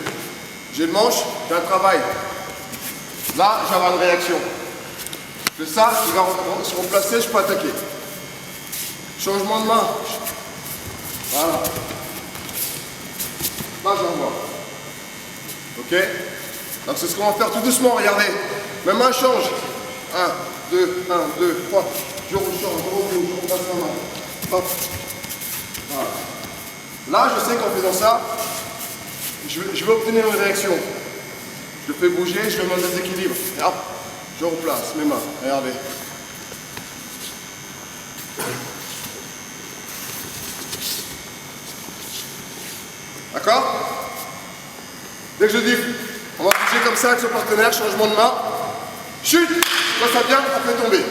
J'ai une manche, j'ai un travail. Là, j'ai avoir une réaction. Je fais ça, il va se remplacer, je peux attaquer. Changement de main. Voilà. Là, j'envoie. Ok? Donc c'est ce qu'on va faire tout doucement, regardez. Ma main change. 1, 2, 1, 2, 3. Je rechange, je rebouge, je repasse ma main. Hop. Voilà. Là, je sais qu'en faisant ça, je vais obtenir une réaction. Je fais bouger, je vais me déséquilibre. Et hop, je replace mes mains. Regardez. D'accord? Dès que je dis, on va bouger comme ça avec son partenaire, changement de main. Chute! Quand ça vient, on fait tomber.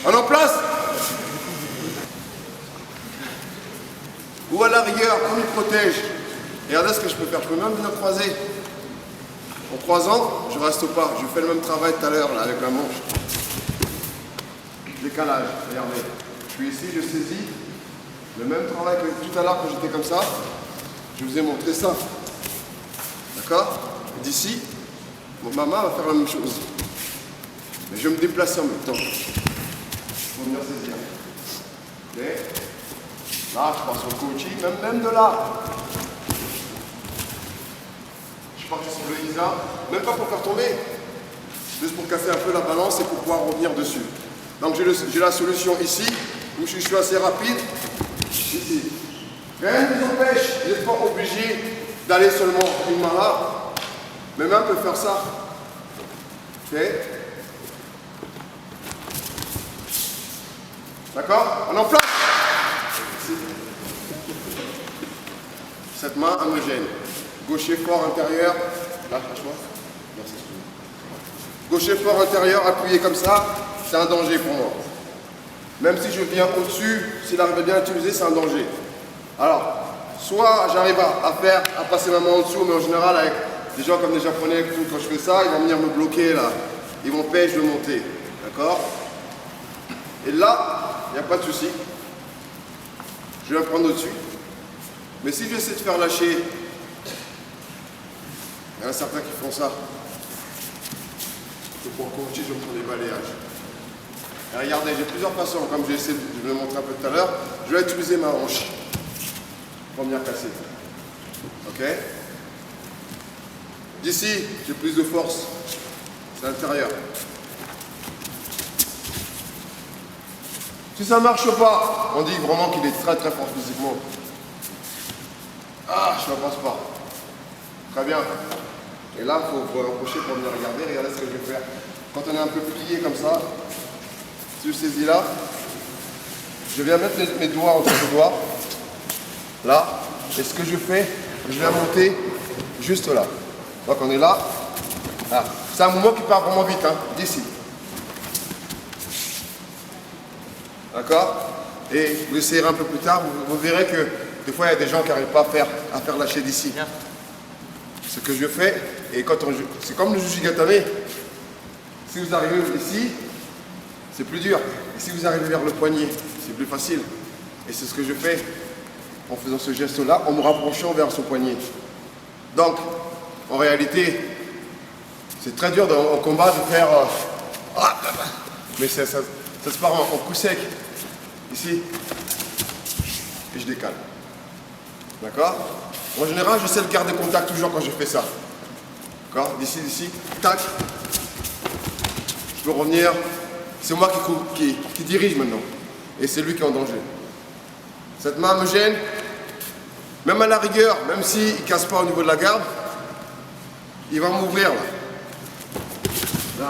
On est en place? Ou à l'arrière, comme il protège. Regardez ce que je peux faire. Je peux même bien croiser. En croisant, je reste pas. Je fais le même travail tout à l'heure là avec la manche. Décalage, regardez. Je suis ici, je saisis. Le même travail que tout à l'heure quand j'étais comme ça. Je vous ai montré ça. D'accord? D'ici, ma main va faire la même chose. Mais je vais me déplacer en même temps. Pour venir saisir. Ok? Là, je pars sur le coaching, même de là. Je pars sur le Isa, même pas pour faire tomber. Juste pour casser un peu la balance et pour pouvoir revenir dessus. Donc j'ai la solution ici, où je suis assez rapide. Ici. Rien ne vous empêche, vous n'êtes pas obligé d'aller seulement une main là. Mes mains peuvent faire ça. Ok? D'accord? On est en place. Cette main homogène. Gaucher fort intérieur. Là, lâche-moi. Merci. Gaucher fort intérieur, appuyé comme ça, c'est un danger pour moi. Même si je viens au-dessus, s'il arrive à bien utiliser, c'est un danger. Alors, soit j'arrive à passer ma main en dessous, mais en général, avec des gens comme des Japonais, quand je fais ça, ils vont venir me bloquer là. Ils vont m'empêcher de monter. D'accord? Et là, il n'y a pas de souci. Je vais me prendre au-dessus. Mais si j'essaie de faire lâcher, il y en a certains qui font ça. Pour coacher, je me prends des balayages. Et regardez, j'ai plusieurs façons, comme j'ai essayé de le montrer un peu tout à l'heure. Je vais utiliser ma hanche pour venir casser. Ok? D'ici, j'ai plus de force. C'est l'intérieur. Si ça ne marche pas, on dit vraiment qu'il est très très fort physiquement. Ah, je ne pense pas. Très bien. Et là, il faut rapprocher pour venir regarder. Regardez ce que je vais faire. Quand on est un peu plié comme ça, si je saisis là, je viens mettre mes doigts entre les doigts. Là. Et ce que je fais, je viens monter juste là. Donc on est là. Ah. C'est un mouvement qui part vraiment vite, hein, d'ici. D'accord? Et vous essayerez un peu plus tard, vous verrez que des fois il y a des gens qui n'arrivent pas à faire lâcher d'ici. Ce que je fais, et quand c'est comme le Jujigatame. Si vous arrivez ici, c'est plus dur. Et si vous arrivez vers le poignet, c'est plus facile. Et c'est ce que je fais en faisant ce geste-là, en me rapprochant vers son poignet. Donc, en réalité, c'est très dur en combat de faire... mais ça se part en coup sec. Ici. Et je décale. D'accord? En général, j'essaie de garder contact toujours quand je fais ça. D'accord? D'ici, tac. Je peux revenir. C'est moi qui dirige maintenant. Et c'est lui qui est en danger. Cette main me gêne. Même à la rigueur, même s'il ne casse pas au niveau de la garde, il va m'ouvrir là. Là,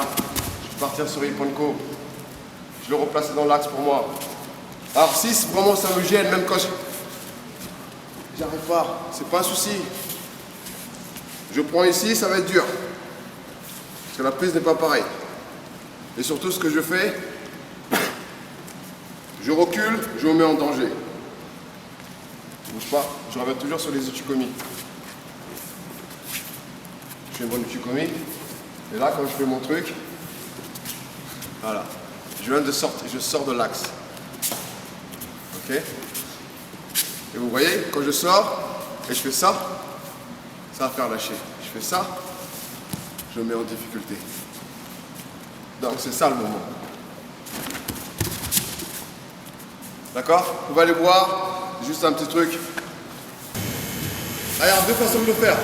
je vais partir sur Ipponko. Je le replace dans l'axe pour moi. Alors si vraiment ça me gêne, même quand j'arrive pas, c'est pas un souci. Je prends ici, ça va être dur. Parce que la prise n'est pas pareille. Et surtout ce que je fais, je recule, je me mets en danger. Je bouge pas, je reviens toujours sur les uchikomi. Je fais un bon uchikomi. Et là, quand je fais mon truc, voilà. Je viens de sortir, je sors de l'axe. Ok? Et vous voyez, quand je sors et je fais ça, ça va faire lâcher. Je fais ça, je me mets en difficulté. Donc c'est ça le moment. D'accord? Vous pouvez aller voir, juste un petit truc. Ah, il y a deux façons de le faire.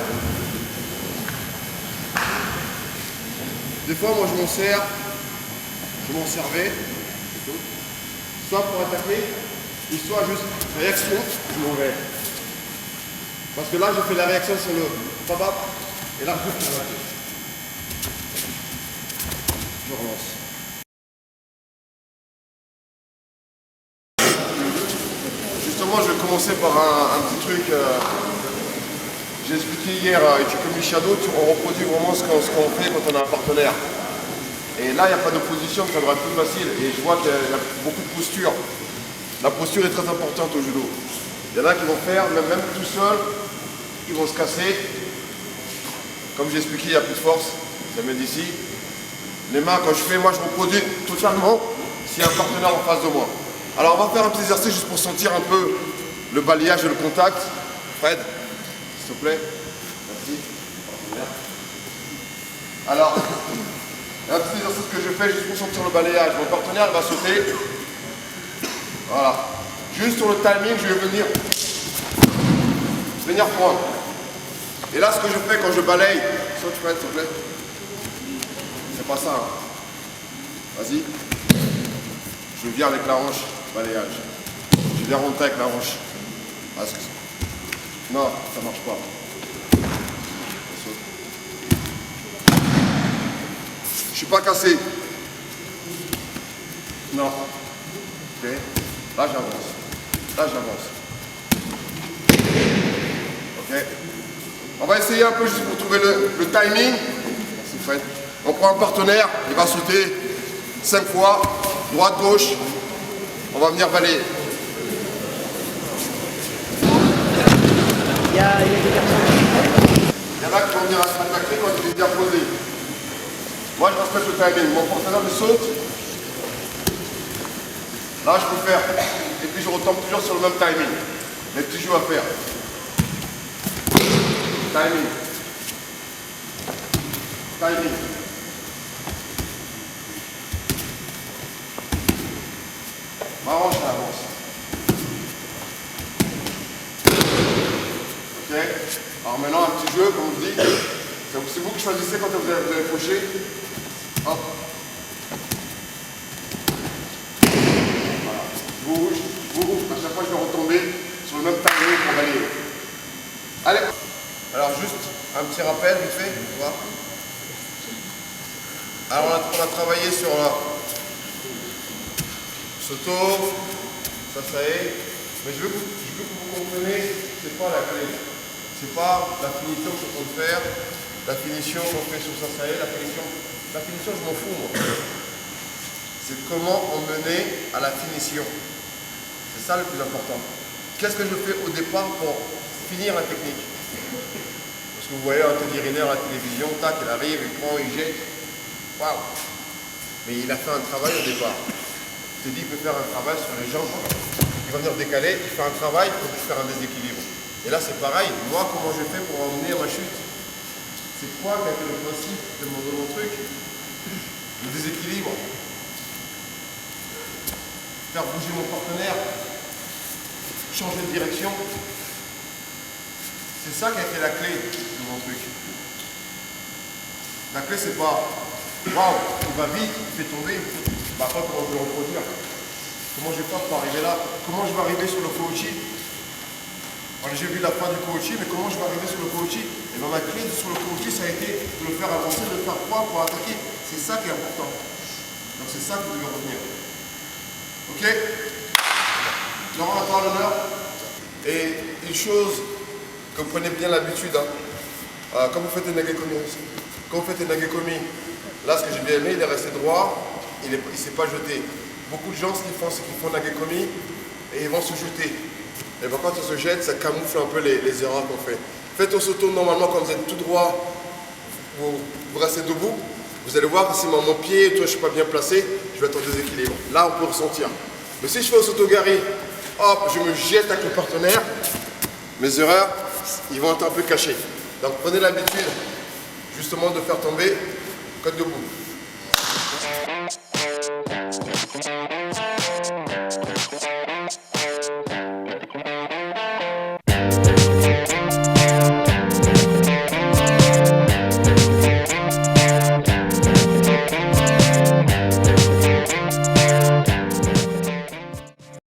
Des fois, moi je m'en sers, je m'en servais, soit pour attaquer, ou soit juste réaction, je m'en vais. Parce que là, je fais la réaction sur le papa, et là, je fais la tête. Je relance. Justement, je vais commencer par un petit truc. J'ai expliqué hier à Ichikomi Shadow, on reproduit vraiment ce qu'on fait quand on a un partenaire. Et là, il n'y a pas d'opposition, ça devrait être plus facile. Et je vois qu'il y a beaucoup de posture. La posture est très importante au judo. Il y en a qui vont faire, même tout seul, ils vont se casser. Comme j'ai expliqué, il n'y a plus de force. Ça met d'ici. Les mains, quand je fais, moi, je reproduis totalement s'il y a un partenaire en face de moi. Alors, on va faire un petit exercice juste pour sentir un peu le balayage et le contact. Fred, s'il te plaît. Merci. Alors, un petit exercice que je fais juste pour sentir le balayage. Mon partenaire il va sauter. Voilà. Juste sur le timing, je vais venir prendre. Et là, ce que je fais quand je balaye, saute Fred, s'il te plaît. C'est pas ça. Hein. Vas-y. Je viens avec la hanche, balayage. Je viens rentrer avec la hanche. Ah, non, ça marche pas. Je suis pas cassé. Non. Ok. Là, j'avance. Là, j'avance. Ok. On va essayer un peu juste pour trouver le timing. Merci Fred. On prend un partenaire, il va sauter 5 fois, droite, gauche. On va venir balayer. Il y a des personnes. Il y en a qui vont venir attaquer quand il est bien posé. Moi, je respecte le timing. Mon partenaire me saute. Là, je peux faire. Et puis, je retombe toujours sur le même timing. Les petits jeux à faire. Timing. Timing. Ma hanche, elle avance. Ok. Alors maintenant, un petit jeu, comme je dis. C'est vous qui choisissez quand vous allez faucher. Hop. Voilà. Bouge. À chaque fois, je vais retomber sur le même tableau pour balayer. Allez. Alors, juste un petit rappel, vite fait. Tu vois. Alors, on a travaillé sur Soto, ça est. Mais je veux que vous compreniez, c'est pas la clé. C'est pas la finition qu'on peut faire, la finition qu'on fait sur ça est, la finition je m'en fous moi. C'est comment emmener à la finition. C'est ça le plus important. Qu'est-ce que je fais au départ pour finir la technique? Parce que vous voyez un Teddy Riner à la télévision, tac, il arrive, il prend, il jette. Waouh! Mais il a fait un travail au départ. Teddy peut faire un travail sur les jambes. Il va venir décaler, il fait un travail pour faire un déséquilibre. Et là c'est pareil, moi comment je fais pour emmener à ma chute? C'est quoi qui a été le principe de mon truc? Le déséquilibre. Faire bouger mon partenaire. Changer de direction. C'est ça qui a été la clé de mon truc. La clé c'est pas waouh, il va vite, il fait tomber, bah pas comment je vais le reproduire. Comment je vais faire pour arriver là? Comment je vais arriver sur le Kouchi? J'ai vu la fin du Kouchi, mais comment je vais arriver sur le Kouchi? Et bien ma clé sur le Kouchi, ça a été de le faire avancer, de le faire croire pour attaquer. C'est ça qui est important. Donc c'est ça que vous devez retenir. Ok? Laurent, à toi l'honneur. Et une chose que vous prenez bien l'habitude, hein, quand vous faites des nagekomi, là ce que j'ai bien aimé, il est resté droit, il ne s'est pas jeté. Beaucoup de gens, ce qu'ils font, c'est qu'ils font nagekomi et ils vont se jeter. Et bien quand on se jette, ça camoufle un peu les erreurs qu'on fait. Faites au Soto, normalement, quand vous êtes tout droit, vous restez debout. Vous allez voir que si mon pied, toi, je ne suis pas bien placé, je vais être en déséquilibre. Là, on peut ressentir. Mais si je fais au Soto-gari, hop, je me jette avec le partenaire, mes erreurs, ils vont être un peu cachés. Donc prenez l'habitude, justement, de faire tomber côte debout.